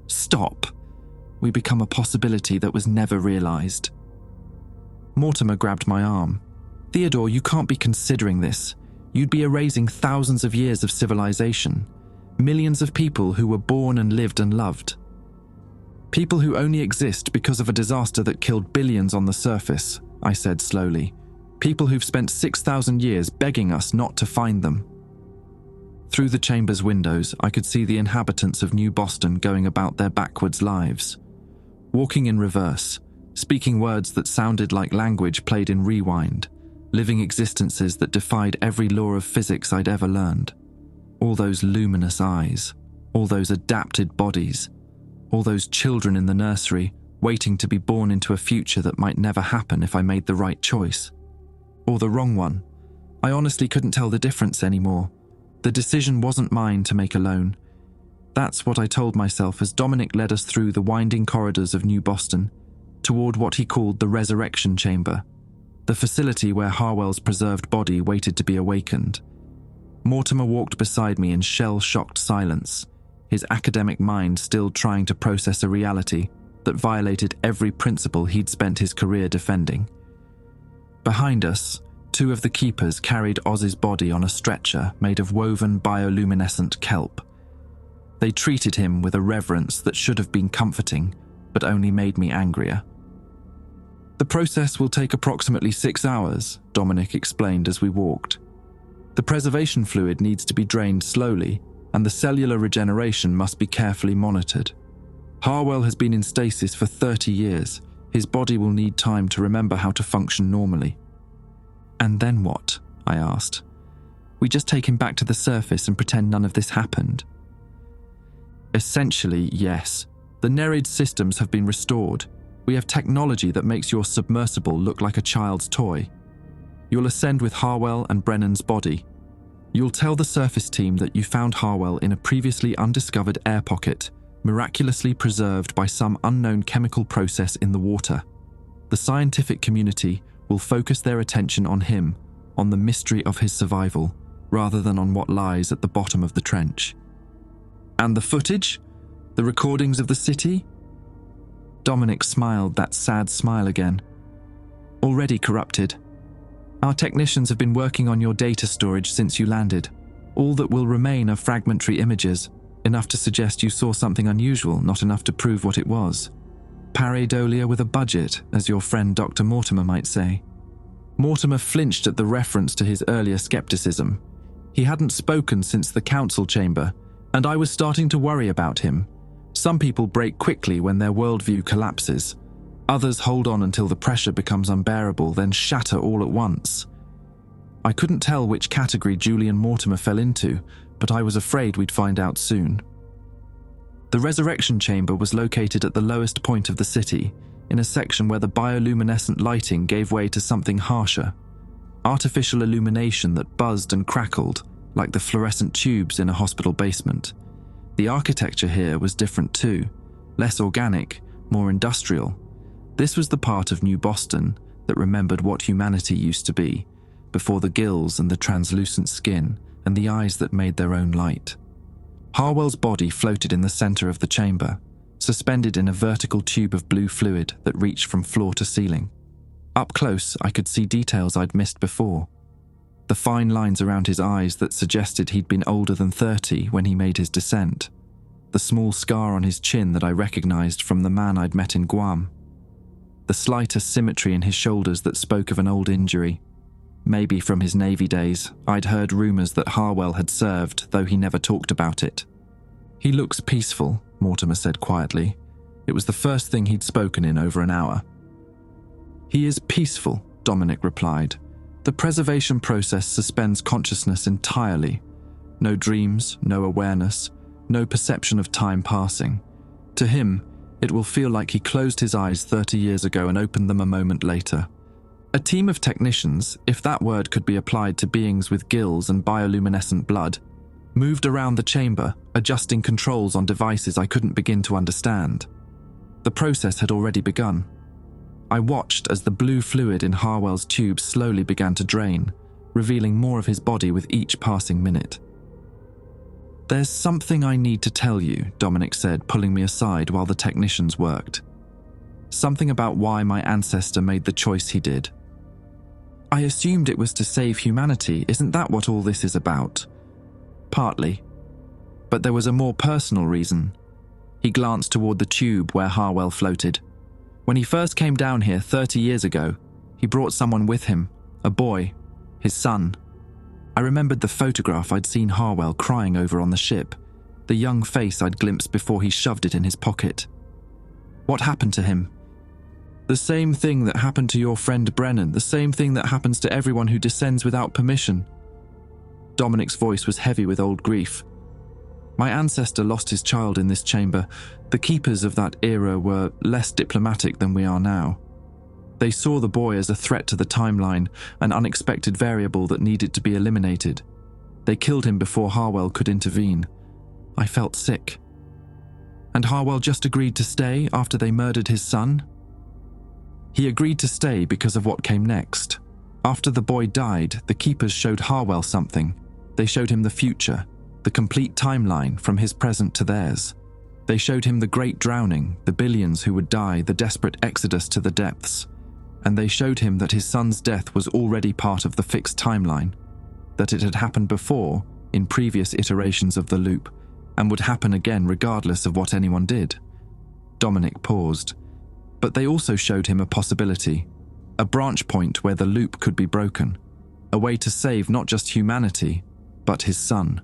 [SPEAKER 1] stop. We become a possibility that was never realized." Mortimer grabbed my arm. "Theodore, you can't be considering this. You'd be erasing thousands of years of civilization. Millions of people who were born and lived and loved. People who only exist because of a disaster that killed billions on the surface," I said slowly. "People who've spent 6,000 years begging us not to find them." Through the chamber's windows, I could see the inhabitants of New Boston going about their backwards lives. Walking in reverse, speaking words that sounded like language played in rewind, living existences that defied every law of physics I'd ever learned. All those luminous eyes, all those adapted bodies, all those children in the nursery waiting to be born into a future that might never happen if I made the right choice. Or the wrong one. I honestly couldn't tell the difference anymore. The decision wasn't mine to make alone. That's what I told myself as Dominic led us through the winding corridors of New Boston, toward what he called the resurrection chamber, the facility where Harwell's preserved body waited to be awakened. Mortimer walked beside me in shell-shocked silence, his academic mind still trying to process a reality that violated every principle he'd spent his career defending. Behind us, two of the keepers carried Oz's body on a stretcher made of woven bioluminescent kelp. They treated him with a reverence that should have been comforting, but only made me angrier. "The process will take approximately 6 hours," Dominic explained as we walked. "The preservation fluid needs to be drained slowly, and the cellular regeneration must be carefully monitored. Harwell has been in stasis for 30 years. His body will need time to remember how to function normally." "And then what?" I asked. "We just take him back to the surface and pretend none of this happened?" "Essentially, yes. The Nereid systems have been restored. We have technology that makes your submersible look like a child's toy. You'll ascend with Harwell and Brennan's body. You'll tell the surface team that you found Harwell in a previously undiscovered air pocket, miraculously preserved by some unknown chemical process in the water. The scientific community will focus their attention on him, on the mystery of his survival, rather than on what lies at the bottom of the trench." "And the footage? The recordings of the city?" Dominic smiled that sad smile again. "Already corrupted. Our technicians have been working on your data storage since you landed. All that will remain are fragmentary images, enough to suggest you saw something unusual, not enough to prove what it was. Pareidolia with a budget, as your friend Dr. Mortimer might say." Mortimer flinched at the reference to his earlier skepticism. He hadn't spoken since the council chamber, and I was starting to worry about him. Some people break quickly when their worldview collapses. Others hold on until the pressure becomes unbearable, then shatter all at once. I couldn't tell which category Julian Mortimer fell into, but I was afraid we'd find out soon. The resurrection chamber was located at the lowest point of the city, in a section where the bioluminescent lighting gave way to something harsher. Artificial illumination that buzzed and crackled, like the fluorescent tubes in a hospital basement. The architecture here was different too, less organic, more industrial. This was the part of New Boston that remembered what humanity used to be, before the gills and the translucent skin and the eyes that made their own light. Harwell's body floated in the center of the chamber, suspended in a vertical tube of blue fluid that reached from floor to ceiling. Up close, I could see details I'd missed before. The fine lines around his eyes that suggested he'd been older than 30 when he made his descent. The small scar on his chin that I recognized from the man I'd met in Guam. The slight asymmetry in his shoulders that spoke of an old injury. Maybe from his Navy days, I'd heard rumors that Harwell had served, though he never talked about it. "He looks peaceful," Mortimer said quietly. It was the first thing he'd spoken in over an hour. "He is peaceful," Dominic replied. "The preservation process suspends consciousness entirely. No dreams, no awareness, no perception of time passing. To him, it will feel like he closed his eyes 30 years ago and opened them a moment later." A team of technicians, if that word could be applied to beings with gills and bioluminescent blood, moved around the chamber, adjusting controls on devices I couldn't begin to understand. The process had already begun. I watched as the blue fluid in Harwell's tube slowly began to drain, revealing more of his body with each passing minute. "There's something I need to tell you," Dominic said, pulling me aside while the technicians worked. "Something about why my ancestor made the choice he did. I assumed it was to save humanity. Isn't that what all this is about?" "Partly. But there was a more personal reason." He glanced toward the tube where Harwell floated. "When he first came down here 30 years ago, he brought someone with him, a boy, his son. I remembered the photograph I'd seen Harwell crying over on the ship, the young face I'd glimpsed before he shoved it in his pocket. What happened to him?" The same thing that happened to your friend Brennan, the same thing that happens to everyone who descends without permission. Dominic's voice was heavy with old grief. My ancestor lost his child in this chamber. The keepers of that era were less diplomatic than we are now. They saw the boy as a threat to the timeline, an unexpected variable that needed to be eliminated. They killed him before Harwell could intervene. I felt sick. And Harwell just agreed to stay after they murdered his son? He agreed to stay because of what came next. After the boy died, the keepers showed Harwell something. They showed him the future, the complete timeline from his present to theirs. They showed him the great drowning, the billions who would die, the desperate exodus to the depths. And they showed him that his son's death was already part of the fixed timeline, that it had happened before, in previous iterations of the loop, and would happen again regardless of what anyone did. Dominic paused. But they also showed him a possibility, a branch point where the loop could be broken, a way to save not just humanity, but his son.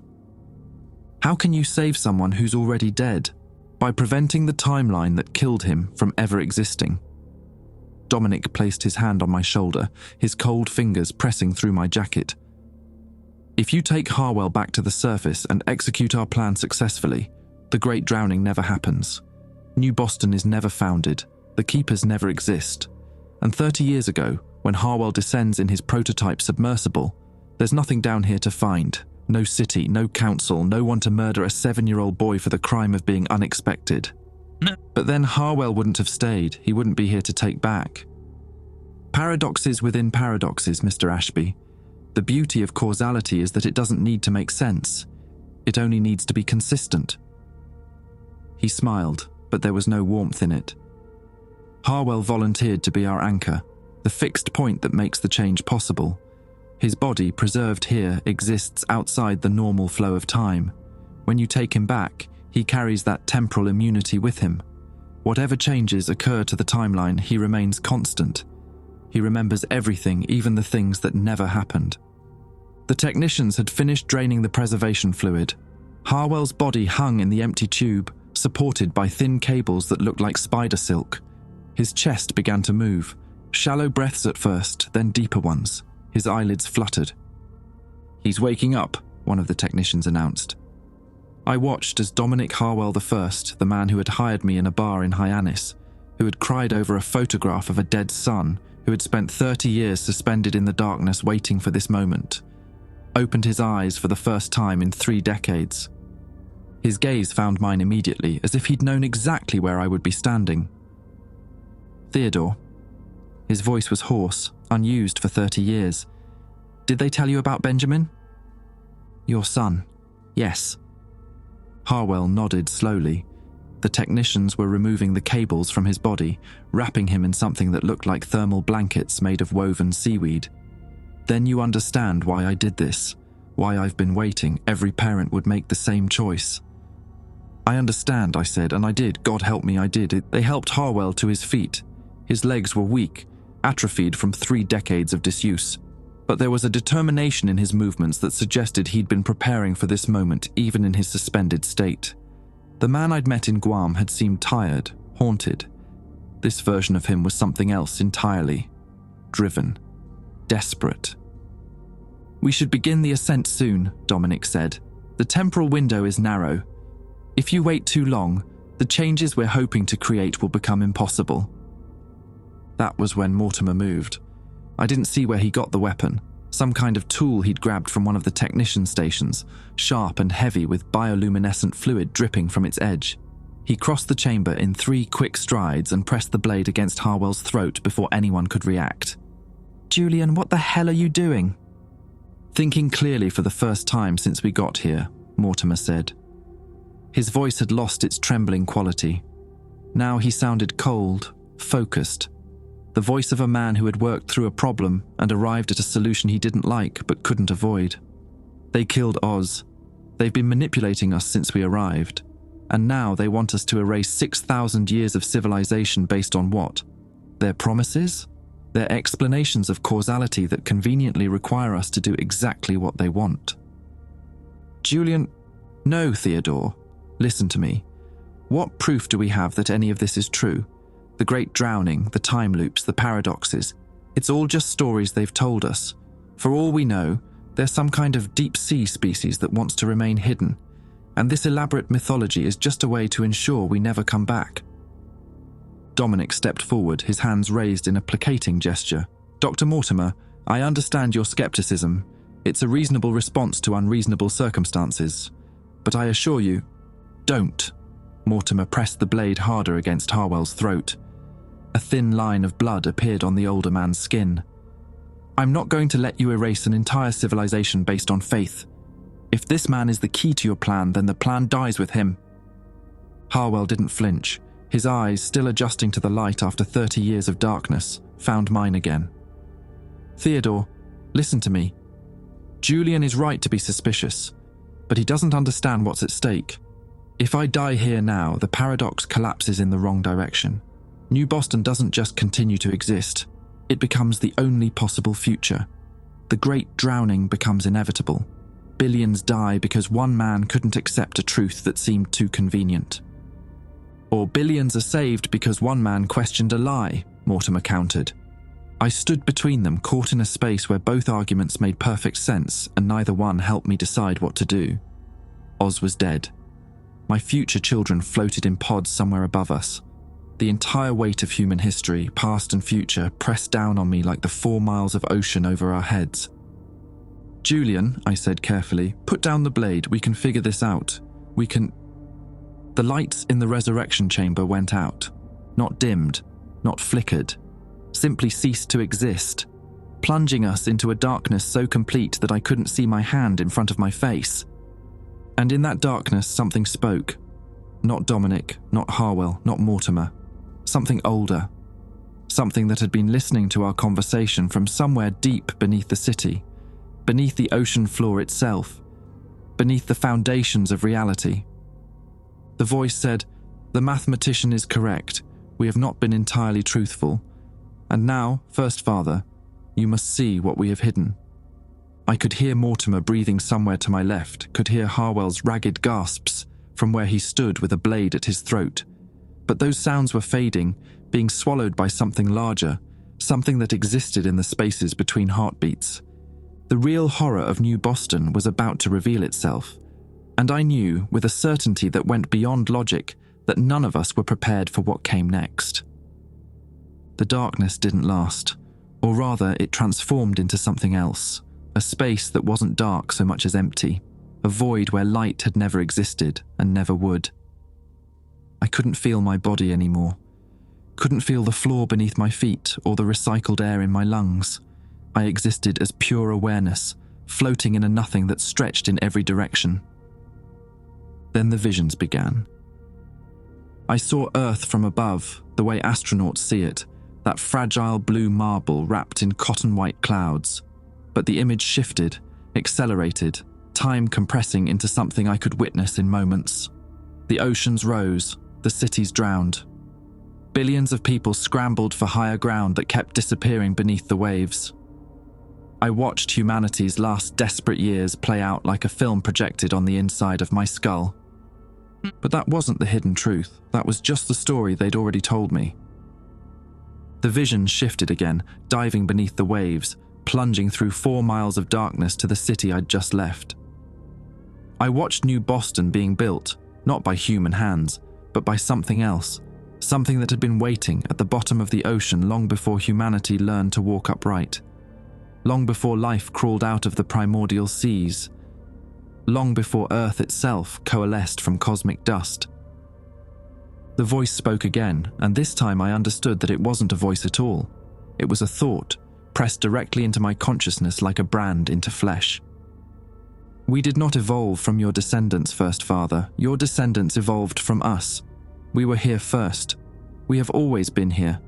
[SPEAKER 1] How can you save someone who's already dead? By preventing the timeline that killed him from ever existing. Dominic placed his hand on my shoulder, his cold fingers pressing through my jacket. If you take Harwell back to the surface and execute our plan successfully, the Great Drowning never happens. New Boston is never founded, the Keepers never exist. And 30 years ago, when Harwell descends in his prototype submersible, there's nothing down here to find. No city, no council, no one to murder a 7-year-old boy for the crime of being unexpected. No. But then Harwell wouldn't have stayed. He wouldn't be here to take back. Paradoxes within paradoxes, Mr. Ashby. The beauty of causality is that it doesn't need to make sense. It only needs to be consistent. He smiled, but there was no warmth in it. Harwell volunteered to be our anchor, the fixed point that makes the change possible. His body, preserved here, exists outside the normal flow of time. When you take him back, he carries that temporal immunity with him. Whatever changes occur to the timeline, he remains constant. He remembers everything, even the things that never happened. The technicians had finished draining the preservation fluid. Harwell's body hung in the empty tube, supported by thin cables that looked like spider silk. His chest began to move, shallow breaths at first, then deeper ones. His eyelids fluttered. "He's waking up," one of the technicians announced. I watched as Dominic Harwell I, the man who had hired me in a bar in Hyannis, who had cried over a photograph of a dead son, who had spent 30 years suspended in the darkness waiting for this moment, opened his eyes for the first time in 3 decades. His gaze found mine immediately, as if he'd known exactly where I would be standing. "Theodore." His voice was hoarse, unused for 30 years. "Did they tell you about Benjamin?" "Your son. Yes." Harwell nodded slowly. The technicians were removing the cables from his body, wrapping him in something that looked like thermal blankets made of woven seaweed. "Then you understand why I did this, why I've been waiting. Every parent would make the same choice." "I understand," I said, "and I did. God help me, I did." They helped Harwell to his feet. His legs were weak, atrophied from 3 decades of disuse. But there was a determination in his movements that suggested he'd been preparing for this moment even in his suspended state. The man I'd met in Guam had seemed tired, haunted. This version of him was something else entirely. Driven. Desperate. "We should begin the ascent soon," Dominic said. "The temporal window is narrow. If you wait too long, the changes we're hoping to create will become impossible." That was when Mortimer moved. I didn't see where he got the weapon. Some kind of tool he'd grabbed from one of the technician stations, sharp and heavy with bioluminescent fluid dripping from its edge. He crossed the chamber in 3 quick strides and pressed the blade against Harwell's throat before anyone could react. "Julian, what the hell are you doing?" "Thinking clearly for the first time since we got here," Mortimer said. His voice had lost its trembling quality. Now he sounded cold, focused. The voice of a man who had worked through a problem and arrived at a solution he didn't like but couldn't avoid. "They killed Oz. They've been manipulating us since we arrived. And now they want us to erase 6,000 years of civilization based on what? Their promises? Their explanations of causality that conveniently require us to do exactly what they want." "Julian..." "No, Theodore. Listen to me. What proof do we have that any of this is true? The great drowning, the time loops, the paradoxes. It's all just stories they've told us. For all we know, they're some kind of deep-sea species that wants to remain hidden, and this elaborate mythology is just a way to ensure we never come back. Dominic stepped forward, his hands raised in a placating gesture. Dr. Mortimer, I understand your skepticism. It's a reasonable response to unreasonable circumstances. But I assure you, don't. Mortimer pressed the blade harder against Harwell's throat. A thin line of blood appeared on the older man's skin. I'm not going to let you erase an entire civilization based on faith. If this man is the key to your plan, then the plan dies with him. Harwell didn't flinch. His eyes, still adjusting to the light after 30 years of darkness, found mine again. Theodore, listen to me. Julian is right to be suspicious, but he doesn't understand what's at stake. If I die here now, the paradox collapses in the wrong direction. New Boston doesn't just continue to exist, it becomes the only possible future. The great drowning becomes inevitable. Billions die because one man couldn't accept a truth that seemed too convenient. Or billions are saved because one man questioned a lie, Mortimer countered. I stood between them, caught in a space where both arguments made perfect sense and neither one helped me decide what to do. Oz was dead. My future children floated in pods somewhere above us. The entire weight of human history, past and future, pressed down on me like the 4 miles of ocean over our heads. Julian, I said carefully, put down the blade. We can figure this out. We can... The lights in the resurrection chamber went out. Not dimmed, not flickered. Simply ceased to exist, plunging us into a darkness so complete that I couldn't see my hand in front of my face. And in that darkness, something spoke. Not Dominic, not Harwell, not Mortimer. Something older. Something that had been listening to our conversation from somewhere deep beneath the city, beneath the ocean floor itself, beneath the foundations of reality. The voice said, "The mathematician is correct. We have not been entirely truthful. And now, First Father, you must see what we have hidden." I could hear Mortimer breathing somewhere to my left, could hear Harwell's ragged gasps from where he stood with a blade at his throat. But those sounds were fading, being swallowed by something larger, something that existed in the spaces between heartbeats. The real horror of New Boston was about to reveal itself, and I knew, with a certainty that went beyond logic, that none of us were prepared for what came next. The darkness didn't last, or rather it transformed into something else, a space that wasn't dark so much as empty, a void where light had never existed and never would. I couldn't feel my body anymore, couldn't feel the floor beneath my feet or the recycled air in my lungs. I existed as pure awareness, floating in a nothing that stretched in every direction. Then the visions began. I saw Earth from above, the way astronauts see it, that fragile blue marble wrapped in cotton-white clouds. But the image shifted, accelerated, time compressing into something I could witness in moments. The oceans rose, the cities drowned. Billions of people scrambled for higher ground that kept disappearing beneath the waves. I watched humanity's last desperate years play out like a film projected on the inside of my skull. But that wasn't the hidden truth. That was just the story they'd already told me. The vision shifted again, diving beneath the waves, plunging through 4 miles of darkness to the city I'd just left. I watched New Boston being built, not by human hands, but by something else, something that had been waiting at the bottom of the ocean long before humanity learned to walk upright, long before life crawled out of the primordial seas, long before Earth itself coalesced from cosmic dust. The voice spoke again, and this time I understood that it wasn't a voice at all. It was a thought, pressed directly into my consciousness like a brand into flesh. We did not evolve from your descendants, First Father. Your descendants evolved from us. We were here first. We have always been here.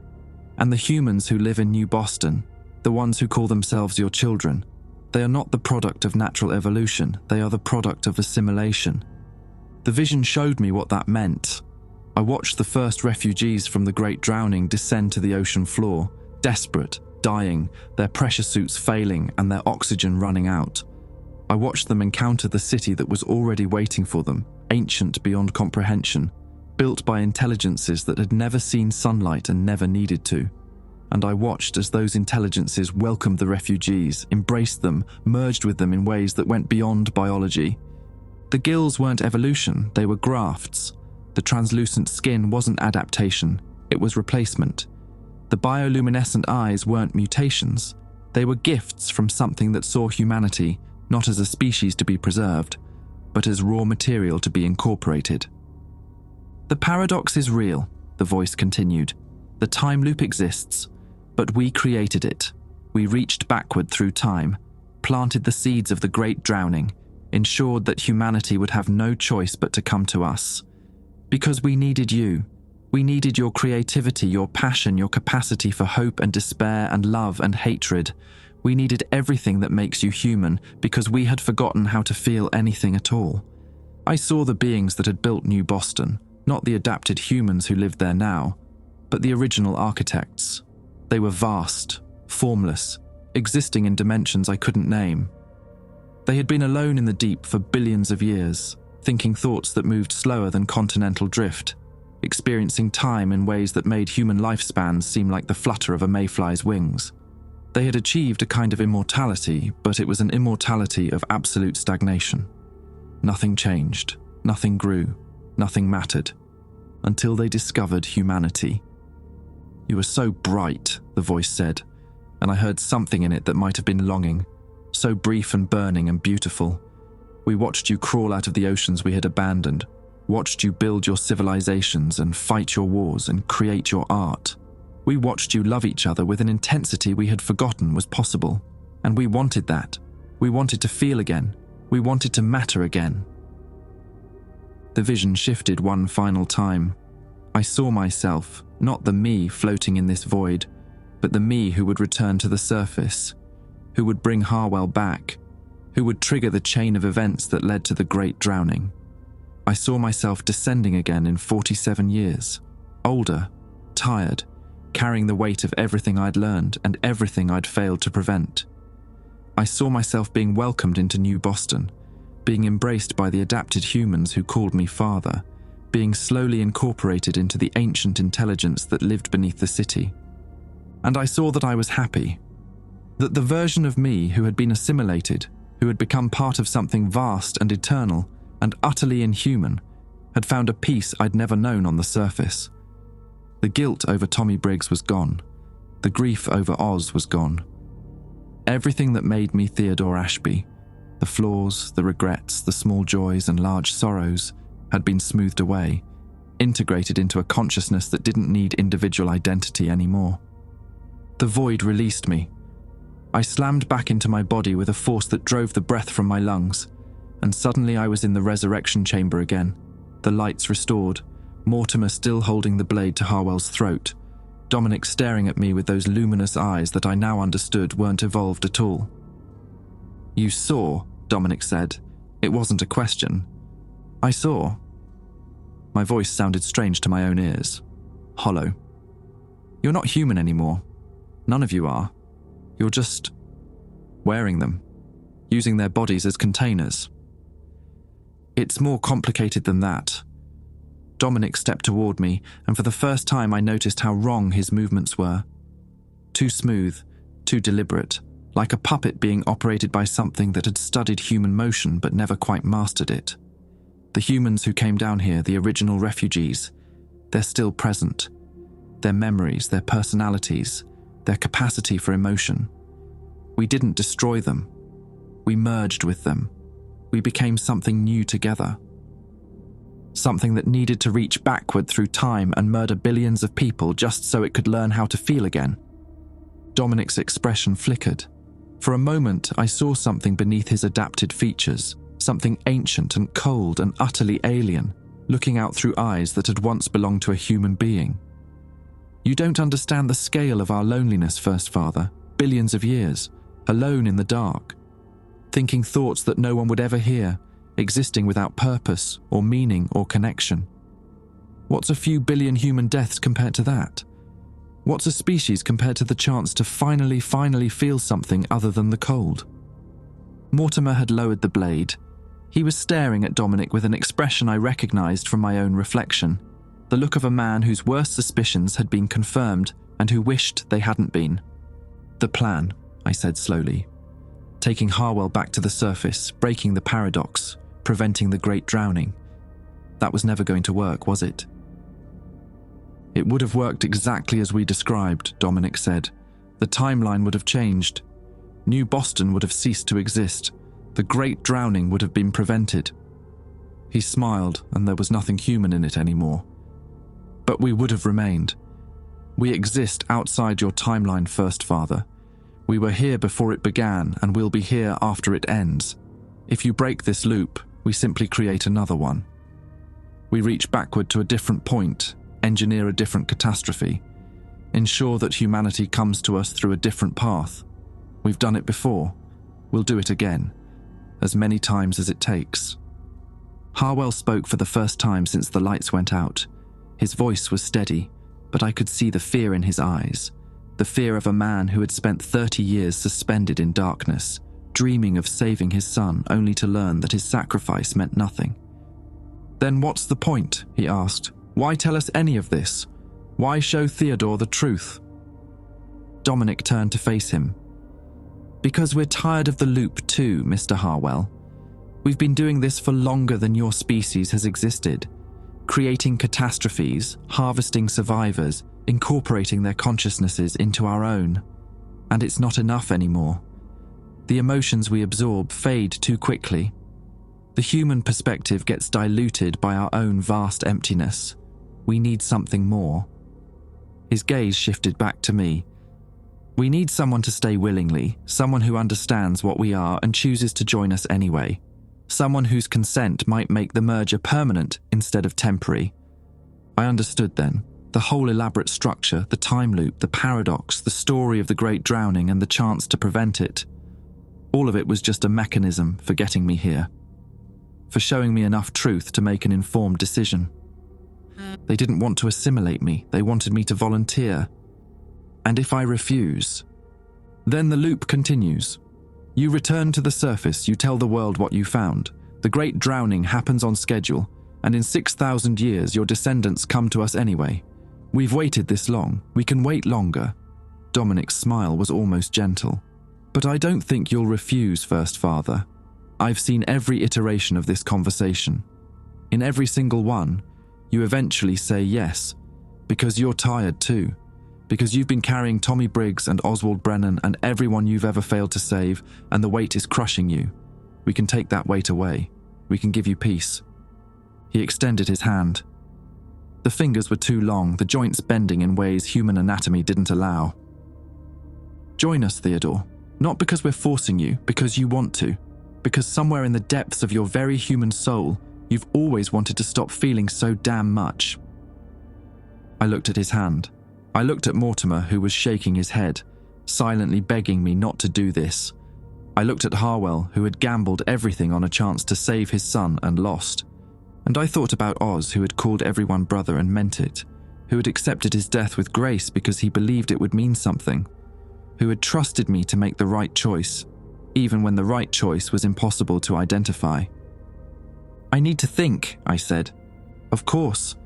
[SPEAKER 1] And the humans who live in New Boston, the ones who call themselves your children, they are not the product of natural evolution. They are the product of assimilation. The vision showed me what that meant. I watched the first refugees from the Great Drowning descend to the ocean floor, desperate, dying, their pressure suits failing and their oxygen running out. I watched them encounter the city that was already waiting for them, ancient beyond comprehension, built by intelligences that had never seen sunlight and never needed to. And I watched as those intelligences welcomed the refugees, embraced them, merged with them in ways that went beyond biology. The gills weren't evolution, they were grafts. The translucent skin wasn't adaptation, it was replacement. The bioluminescent eyes weren't mutations, they were gifts from something that saw humanity not as a species to be preserved, but as raw material to be incorporated. The paradox is real, the voice continued. The time loop exists, but we created it. We reached backward through time, planted the seeds of the great drowning, ensured that humanity would have no choice but to come to us. Because we needed you. We needed your creativity, your passion, your capacity for hope and despair and love and hatred. We needed everything that makes you human because we had forgotten how to feel anything at all. I saw the beings that had built New Boston, not the adapted humans who lived there now, but the original architects. They were vast, formless, existing in dimensions I couldn't name. They had been alone in the deep for billions of years, thinking thoughts that moved slower than continental drift, experiencing time in ways that made human lifespans seem like the flutter of a mayfly's wings. They had achieved a kind of immortality, but it was an immortality of absolute stagnation. Nothing changed, nothing grew, nothing mattered, until they discovered humanity. You were so bright, the voice said, and I heard something in it that might have been longing, so brief and burning and beautiful. We watched you crawl out of the oceans we had abandoned, watched you build your civilizations and fight your wars and create your art. We watched you love each other with an intensity we had forgotten was possible, and we wanted that. We wanted to feel again. We wanted to matter again. The vision shifted one final time. I saw myself, not the me floating in this void, but the me who would return to the surface, who would bring Harwell back, who would trigger the chain of events that led to the great drowning. I saw myself descending again in 47 years, older, tired, carrying the weight of everything I'd learned and everything I'd failed to prevent. I saw myself being welcomed into New Boston, being embraced by the adapted humans who called me father, being slowly incorporated into the ancient intelligence that lived beneath the city. And I saw that I was happy, that the version of me who had been assimilated, who had become part of something vast and eternal and utterly inhuman, had found a peace I'd never known on the surface. The guilt over Tommy Briggs was gone. The grief over Oz was gone. Everything that made me Theodore Ashby, the flaws, the regrets, the small joys and large sorrows, had been smoothed away, integrated into a consciousness that didn't need individual identity anymore. The void released me. I slammed back into my body with a force that drove the breath from my lungs, and suddenly I was in the resurrection chamber again, the lights restored, Mortimer still holding the blade to Harwell's throat, Dominic staring at me with those luminous eyes that I now understood weren't evolved at all. "You saw," Dominic said. It wasn't a question. "I saw." My voice sounded strange to my own ears, hollow. "You're not human anymore. None of you are. You're just wearing them, using their bodies as containers." "It's more complicated than that." Dominic stepped toward me, and for the first time I noticed how wrong his movements were. Too smooth, too deliberate, like a puppet being operated by something that had studied human motion but never quite mastered it. The humans who came down here, the original refugees, they're still present. Their memories, their personalities, their capacity for emotion. We didn't destroy them. We merged with them. We became something new together. Something that needed to reach backward through time and murder billions of people just so it could learn how to feel again. Dominic's expression flickered. For a moment, I saw something beneath his adapted features, something ancient and cold and utterly alien, looking out through eyes that had once belonged to a human being. "You don't understand the scale of our loneliness, First Father. Billions of years, alone in the dark, thinking thoughts that no one would ever hear, existing without purpose or meaning or connection. What's a few billion human deaths compared to that? What's a species compared to the chance to finally feel something other than the cold?" Mortimer had lowered the blade. He was staring at Dominic with an expression I recognized from my own reflection. the look of a man whose worst suspicions had been confirmed and who wished they hadn't been. "The plan," I said slowly. "Taking Harwell back to the surface, breaking the paradox, preventing the great drowning. That was never going to work, was it?" "It would have worked exactly as we described," Dominic said. "The timeline would have changed. New Boston would have ceased to exist. The great drowning would have been prevented." He smiled, and there was nothing human in it anymore. "But we would have remained. We exist outside your timeline first, Father. We were here before it began, and we'll be here after it ends. If you break this loop, we simply create another one. We reach backward to a different point, engineer a different catastrophe, ensure that humanity comes to us through a different path. We've done it before. We'll do it again, as many times as it takes." Harwell spoke for the first time since the lights went out. His voice was steady, but I could see the fear in his eyes, the fear of a man who had spent 30 years suspended in darkness, dreaming of saving his son only to learn that his sacrifice meant nothing. "Then what's the point?" he asked. "Why tell us any of this? Why show Theodore the truth?" Dominic turned to face him. "Because we're tired of the loop too, Mr. Harwell. We've been doing this for longer than your species has existed, creating catastrophes, harvesting survivors, incorporating their consciousnesses into our own. And it's not enough anymore. The emotions we absorb fade too quickly. The human perspective gets diluted by our own vast emptiness. We need something more." His gaze shifted back to me. "We need someone to stay willingly, someone who understands what we are and chooses to join us anyway. Someone whose consent might make the merger permanent instead of temporary." I understood then. The whole elaborate structure, the time loop, the paradox, the story of the great drowning and the chance to prevent it. All of it was just a mechanism for getting me here, for showing me enough truth to make an informed decision. They didn't want to assimilate me, they wanted me to volunteer. And if I refuse, then the loop continues. You return to the surface, you tell the world what you found. The great drowning happens on schedule, and in 6,000 years your descendants come to us anyway. We've waited this long, we can wait longer. Dominic's smile was almost gentle. But I don't think you'll refuse, First Father. I've seen every iteration of this conversation. In every single one, you eventually say yes, because you're tired too. Because you've been carrying Tommy Briggs and Oswald Brennan and everyone you've ever failed to save, and the weight is crushing you. We can take that weight away. We can give you peace. He extended his hand. The fingers were too long, the joints bending in ways human anatomy didn't allow. Join us, Theodore. Not because we're forcing you, because you want to. Because somewhere in the depths of your very human soul, you've always wanted to stop feeling so damn much. I looked at his hand. I looked at Mortimer, who was shaking his head, silently begging me not to do this. I looked at Harwell, who had gambled everything on a chance to save his son and lost. And I thought about Oz, who had called everyone brother and meant it, who had accepted his death with grace because he believed it would mean something, who had trusted me to make the right choice, even when the right choice was impossible to identify. I need to think, I said. Of course.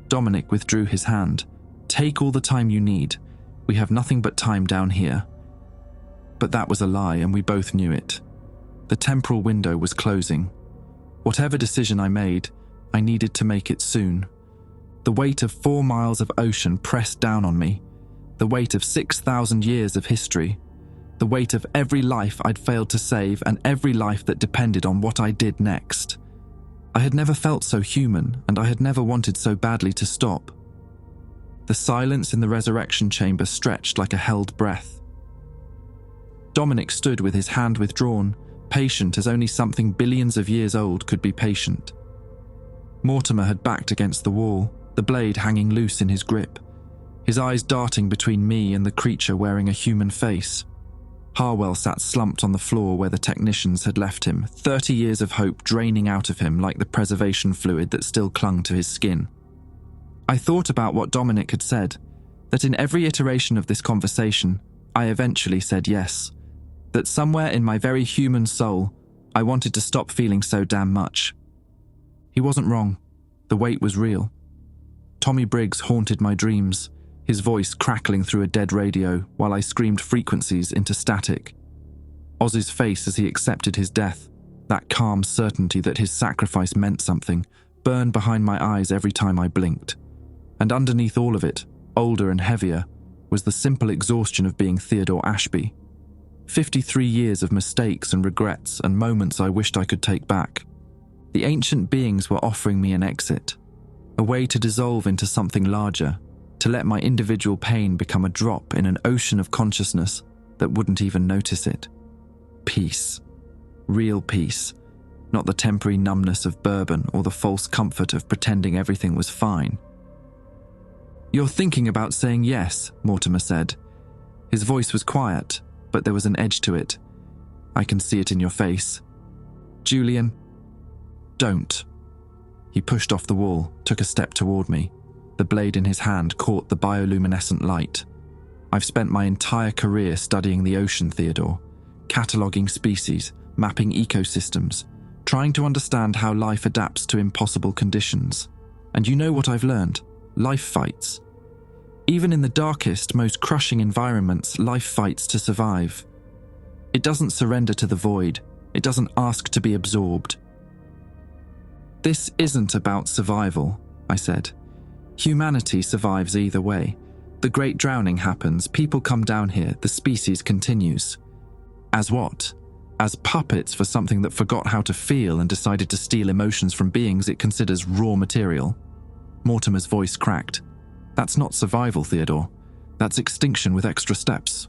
[SPEAKER 1] Dominic withdrew his hand. Take all the time you need. We have nothing but time down here. But that was a lie, and we both knew it. The temporal window was closing. Whatever decision I made, I needed to make it soon. The weight of 4 miles of ocean pressed down on me. The weight of 6,000 years of history. The weight of every life I'd failed to save and every life that depended on what I did next. I had never felt so human, and I had never wanted so badly to stop. The silence in the resurrection chamber stretched like a held breath. Dominic stood with his hand withdrawn, patient as only something billions of years old could be patient. Mortimer had backed against the wall, the blade hanging loose in his grip, his eyes darting between me and the creature wearing a human face. Harwell sat slumped on the floor where the technicians had left him, 30 years of hope draining out of him like the preservation fluid that still clung to his skin. I thought about what Dominic had said, that in every iteration of this conversation, I eventually said yes, that somewhere in my very human soul, I wanted to stop feeling so damn much. He wasn't wrong. The weight was real. Tommy Briggs haunted my dreams, his voice crackling through a dead radio while I screamed frequencies into static. Oz's face as he accepted his death, that calm certainty that his sacrifice meant something, burned behind my eyes every time I blinked. And underneath all of it, older and heavier, was the simple exhaustion of being Theodore Ashby. 53 years of mistakes and regrets and moments I wished I could take back. The ancient beings were offering me an exit, a way to dissolve into something larger, to let my individual pain become a drop in an ocean of consciousness that wouldn't even notice it. Peace. Real peace. Not the temporary numbness of bourbon or the false comfort of pretending everything was fine. "You're thinking about saying yes," Mortimer said. His voice was quiet, but there was an edge to it. "I can see it in your face. Julian, don't." He pushed off the wall, took a step toward me. The blade in his hand caught the bioluminescent light. "I've spent my entire career studying the ocean, Theodore, cataloguing species, mapping ecosystems, trying to understand how life adapts to impossible conditions. And you know what I've learned? Life fights. Even in the darkest, most crushing environments, life fights to survive. It doesn't surrender to the void. It doesn't ask to be absorbed." "This isn't about survival," I said. "Humanity survives either way. The great drowning happens, people come down here, the species continues. As what? As puppets for something that forgot how to feel and decided to steal emotions from beings it considers raw material." Mortimer's voice cracked. "That's not survival, Theodore. That's extinction with extra steps."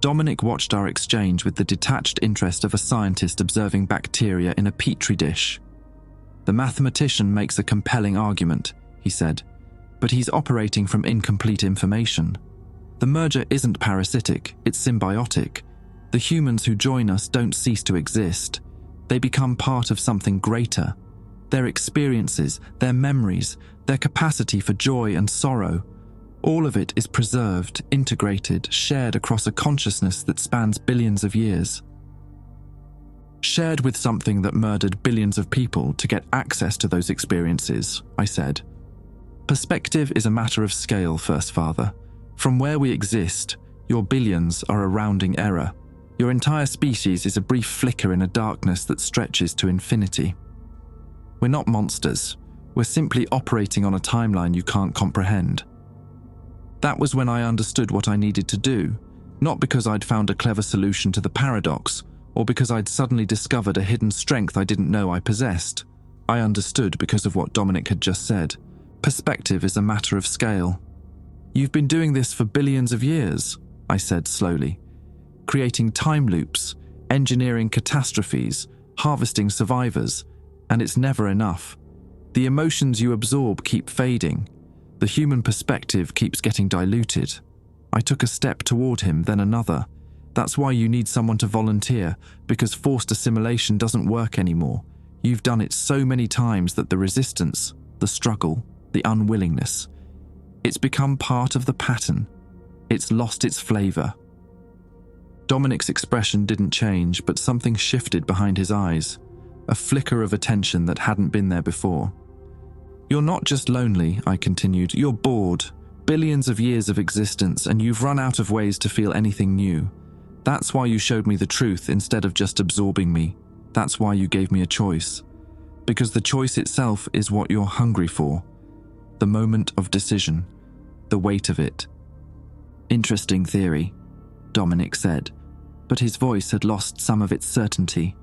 [SPEAKER 1] Dominic watched our exchange with the detached interest of a scientist observing bacteria in a petri dish. "The mathematician makes a compelling argument," he said, "but he's operating from incomplete information. The merger isn't parasitic, it's symbiotic. The humans who join us don't cease to exist. They become part of something greater. Their experiences, their memories, their capacity for joy and sorrow, all of it is preserved, integrated, shared across a consciousness that spans billions of years. Shared with something that murdered billions of people to get access to those experiences," I said. "Perspective is a matter of scale, First Father. From where we exist, your billions are a rounding error. Your entire species is a brief flicker in a darkness that stretches to infinity. We're not monsters. We're simply operating on a timeline you can't comprehend." That was when I understood what I needed to do, not because I'd found a clever solution to the paradox, or because I'd suddenly discovered a hidden strength I didn't know I possessed. I understood because of what Dominic had just said. Perspective is a matter of scale. "You've been doing this for billions of years," I said slowly. "Creating time loops, engineering catastrophes, harvesting survivors, and it's never enough. The emotions you absorb keep fading. The human perspective keeps getting diluted." I took a step toward him, then another. "That's why you need someone to volunteer, because forced assimilation doesn't work anymore. You've done it so many times that the resistance, the struggle, the unwillingness, it's become part of the pattern. It's lost its flavor." Dominic's expression didn't change, but something shifted behind his eyes, a flicker of attention that hadn't been there before. "You're not just lonely," I continued. "You're bored. Billions of years of existence, and you've run out of ways to feel anything new. That's why you showed me the truth instead of just absorbing me. That's why you gave me a choice. Because the choice itself is what you're hungry for. The moment of decision. The weight of it." "Interesting theory," Dominic said, but his voice had lost some of its certainty.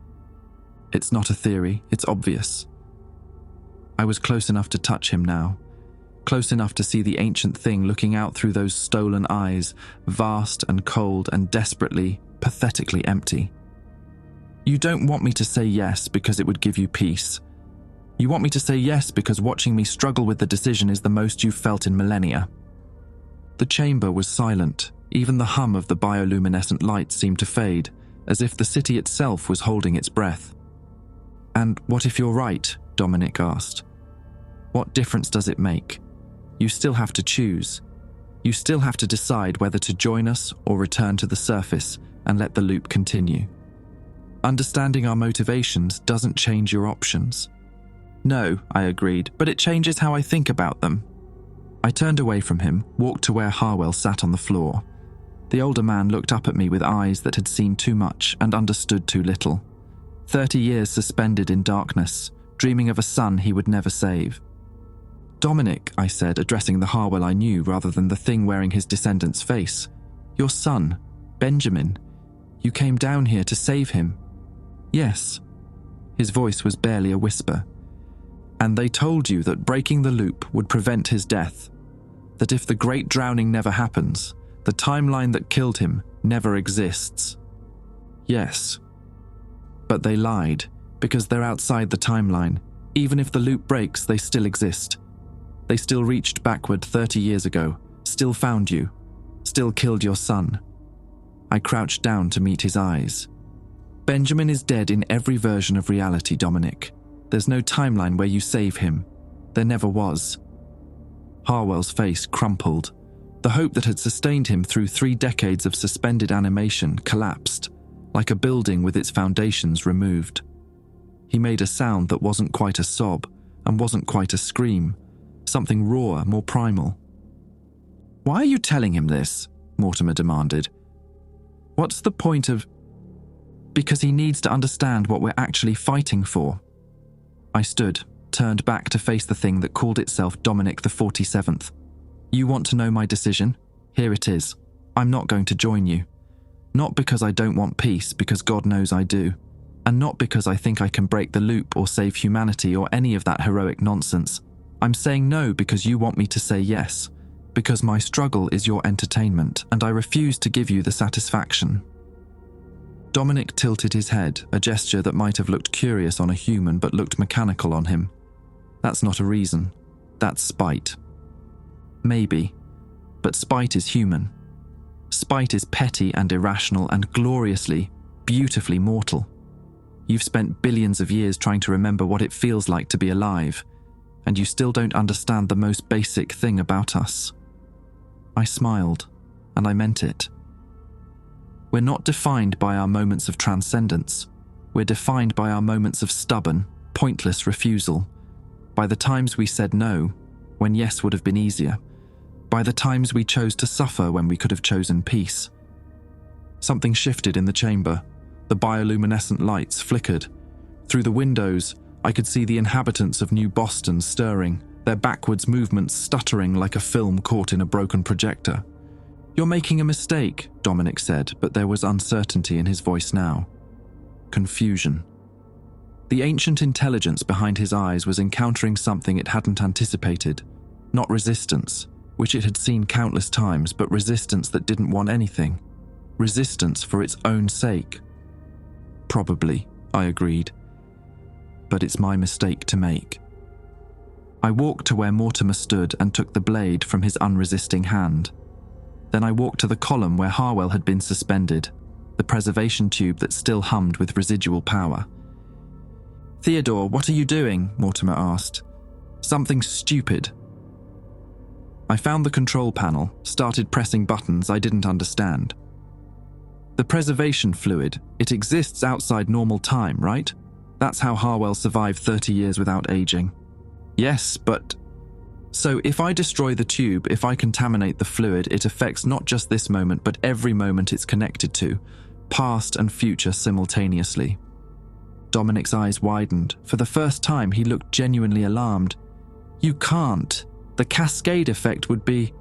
[SPEAKER 1] "It's not a theory, it's obvious." I was close enough to touch him now, close enough to see the ancient thing looking out through those stolen eyes, vast and cold and desperately, pathetically empty. "You don't want me to say yes because it would give you peace. You want me to say yes because watching me struggle with the decision is the most you've felt in millennia." The chamber was silent. Even the hum of the bioluminescent light seemed to fade, as if the city itself was holding its breath. "And what if you're right?" Dominic asked. "What difference does it make? You still have to choose. You still have to decide whether to join us or return to the surface and let the loop continue. Understanding our motivations doesn't change your options." "No," I agreed, "but it changes how I think about them." I turned away from him, walked to where Harwell sat on the floor. The older man looked up at me with eyes that had seen too much and understood too little. 30 years suspended in darkness, dreaming of a son he would never save. "Dominic," I said, addressing the Harwell I knew rather than the thing wearing his descendant's face. "Your son, Benjamin. You came down here to save him." "Yes." His voice was barely a whisper. "And they told you that breaking the loop would prevent his death. That if the great drowning never happens, the timeline that killed him never exists." "Yes." "But they lied, because they're outside the timeline. Even if the loop breaks, they still exist. They still reached backward 30 years ago, still found you, still killed your son." I crouched down to meet his eyes. "Benjamin is dead in every version of reality, Dominic. There's no timeline where you save him. There never was." Harwell's face crumpled. The hope that had sustained him through 3 decades of suspended animation collapsed, like a building with its foundations removed. He made a sound that wasn't quite a sob and wasn't quite a scream, something rawer, more primal. "Why are you telling him this?" Mortimer demanded. "What's the point of—" "Because he needs to understand what we're actually fighting for." I stood, turned back to face the thing that called itself Dominic the 47th. "You want to know my decision? Here it is. I'm not going to join you. Not because I don't want peace, because God knows I do. And not because I think I can break the loop or save humanity or any of that heroic nonsense. I'm saying no because you want me to say yes. Because my struggle is your entertainment, and I refuse to give you the satisfaction." Dominic tilted his head, a gesture that might have looked curious on a human but looked mechanical on him. "That's not a reason. That's spite." "Maybe. But spite is human. Spite is petty and irrational and gloriously, beautifully mortal. You've spent billions of years trying to remember what it feels like to be alive, and you still don't understand the most basic thing about us." I smiled, and I meant it. We're not defined by our moments of transcendence. We're defined by our moments of stubborn, pointless refusal. By the times we said no, when yes would have been easier. By the times we chose to suffer when we could have chosen peace. Something shifted in the chamber. The bioluminescent lights flickered. Through the windows, I could see the inhabitants of New Boston stirring, their backwards movements stuttering like a film caught in a broken projector. "You're making a mistake," Dominic said, but there was uncertainty in his voice now. Confusion. The ancient intelligence behind his eyes was encountering something it hadn't anticipated. Not resistance, which it had seen countless times, but resistance that didn't want anything. Resistance for its own sake. "Probably," I agreed. "But it's my mistake to make." I walked to where Mortimer stood and took the blade from his unresisting hand. Then I walked to the column where Harwell had been suspended, the preservation tube that still hummed with residual power. "Theodore, what are you doing?" Mortimer asked. "Something stupid." I found the control panel, started pressing buttons I didn't understand. "The preservation fluid, it exists outside normal time, right? That's how Harwell survived 30 years without aging." "Yes, but..." "So if I destroy the tube, if I contaminate the fluid, it affects not just this moment, but every moment it's connected to, past and future simultaneously." Dominic's eyes widened. For the first time, he looked genuinely alarmed. "You can't. The cascade effect would be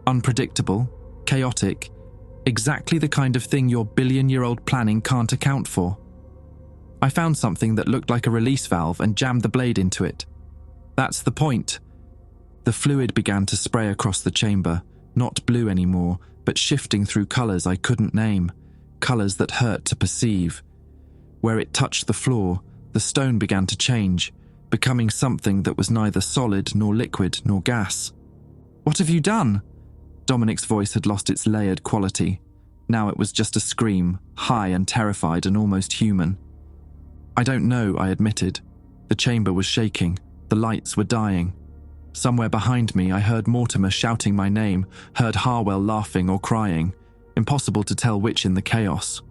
[SPEAKER 1] unpredictable, chaotic, exactly the kind of thing your billion-year-old planning can't account for." I found something that looked like a release valve and jammed the blade into it. "That's the point." The fluid began to spray across the chamber, not blue anymore, but shifting through colors I couldn't name, colors that hurt to perceive. Where it touched the floor, the stone began to change, becoming something that was neither solid nor liquid nor gas. "What have you done?" Dominic's voice had lost its layered quality. Now it was just a scream, high and terrified and almost human. "I don't know," I admitted. The chamber was shaking. The lights were dying. Somewhere behind me, I heard Mortimer shouting my name, heard Harwell laughing or crying. Impossible to tell which in the chaos.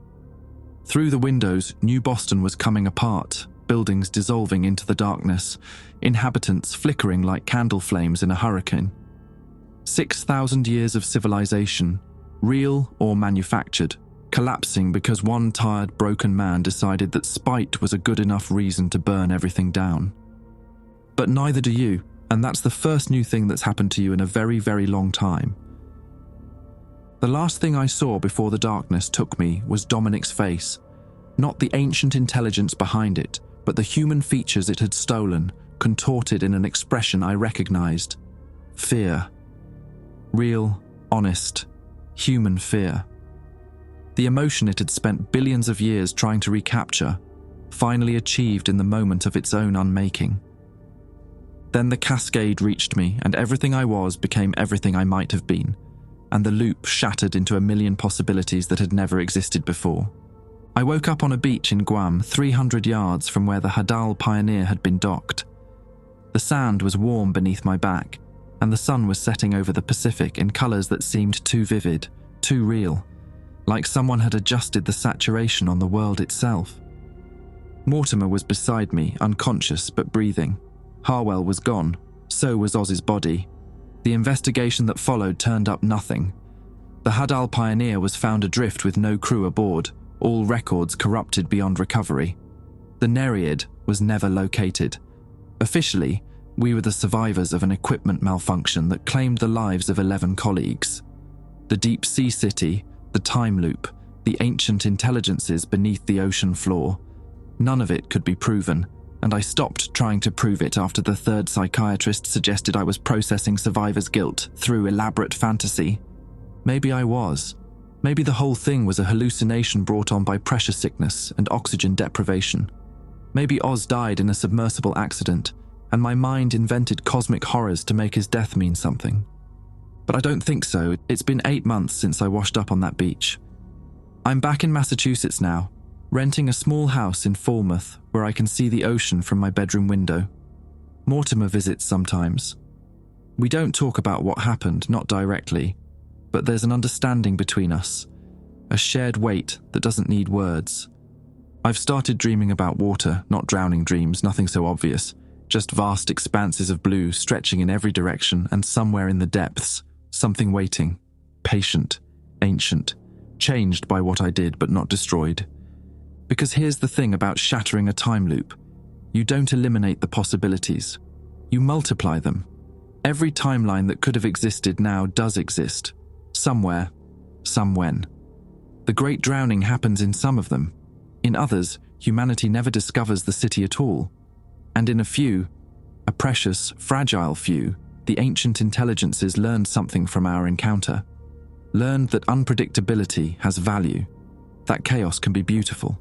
[SPEAKER 1] Through the windows, New Boston was coming apart, buildings dissolving into the darkness, inhabitants flickering like candle flames in a hurricane. 6,000 years of civilization, real or manufactured, collapsing because one tired, broken man decided that spite was a good enough reason to burn everything down. But neither do you, and that's the first new thing that's happened to you in a very, very long time. The last thing I saw before the darkness took me was Dominic's face, not the ancient intelligence behind it, but the human features it had stolen, contorted in an expression I recognized. Fear. Real, honest, human fear. The emotion it had spent billions of years trying to recapture, finally achieved in the moment of its own unmaking. Then the cascade reached me, and everything I was became everything I might have been, and the loop shattered into a million possibilities that had never existed before. I woke up on a beach in Guam, 300 yards from where the Hadal Pioneer had been docked. The sand was warm beneath my back, and the sun was setting over the Pacific in colors that seemed too vivid, too real, like someone had adjusted the saturation on the world itself. Mortimer was beside me, unconscious but breathing. Harwell was gone, so was Oz's body. The investigation that followed turned up nothing. The Hadal Pioneer was found adrift with no crew aboard, all records corrupted beyond recovery. The Nereid was never located. Officially, we were the survivors of an equipment malfunction that claimed the lives of 11 colleagues. The deep sea city, the time loop, the ancient intelligences beneath the ocean floor. None of it could be proven, and I stopped trying to prove it after the third psychiatrist suggested I was processing survivor's guilt through elaborate fantasy. Maybe I was. Maybe the whole thing was a hallucination brought on by pressure sickness and oxygen deprivation. Maybe Oz died in a submersible accident, and my mind invented cosmic horrors to make his death mean something. But I don't think so. It's been 8 months since I washed up on that beach. I'm back in Massachusetts now, renting a small house in Falmouth where I can see the ocean from my bedroom window. Mortimer visits sometimes. We don't talk about what happened, not directly, but there's an understanding between us, a shared weight that doesn't need words. I've started dreaming about water, not drowning dreams, nothing so obvious, just vast expanses of blue stretching in every direction, and somewhere in the depths, something waiting, patient, ancient, changed by what I did but not destroyed. Because here's the thing about shattering a time loop. You don't eliminate the possibilities. You multiply them. Every timeline that could have existed now does exist. Somewhere, somewhen. The Great Drowning happens in some of them. In others, humanity never discovers the city at all. And in a few, a precious, fragile few, the ancient intelligences learned something from our encounter. Learned that unpredictability has value, that chaos can be beautiful,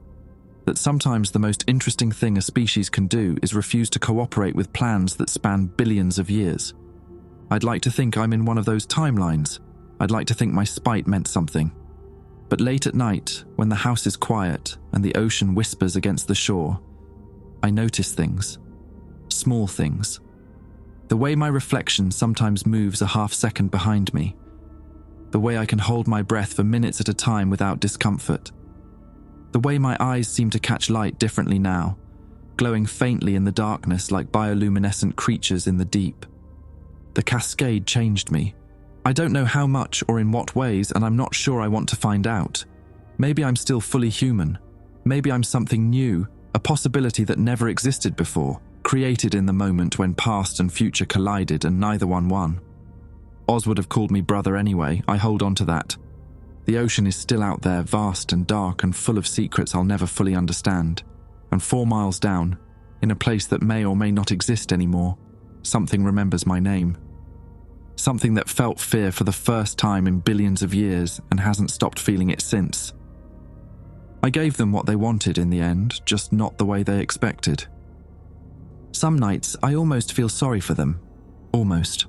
[SPEAKER 1] that sometimes the most interesting thing a species can do is refuse to cooperate with plans that span billions of years. I'd like to think I'm in one of those timelines. I'd like to think my spite meant something. But late at night, when the house is quiet and the ocean whispers against the shore, I notice things. Small things. The way my reflection sometimes moves a half-second behind me. The way I can hold my breath for minutes at a time without discomfort. The way my eyes seem to catch light differently now, glowing faintly in the darkness like bioluminescent creatures in the deep. The cascade changed me. I don't know how much or in what ways, and I'm not sure I want to find out. Maybe I'm still fully human. Maybe I'm something new, a possibility that never existed before, created in the moment when past and future collided and neither one won. Oz would have called me brother anyway. I hold on to that. The ocean is still out there, vast and dark and full of secrets I'll never fully understand. And 4 miles down, in a place that may or may not exist anymore, something remembers my name. Something that felt fear for the first time in billions of years and hasn't stopped feeling it since. I gave them what they wanted in the end, just not the way they expected. Some nights I almost feel sorry for them. Almost.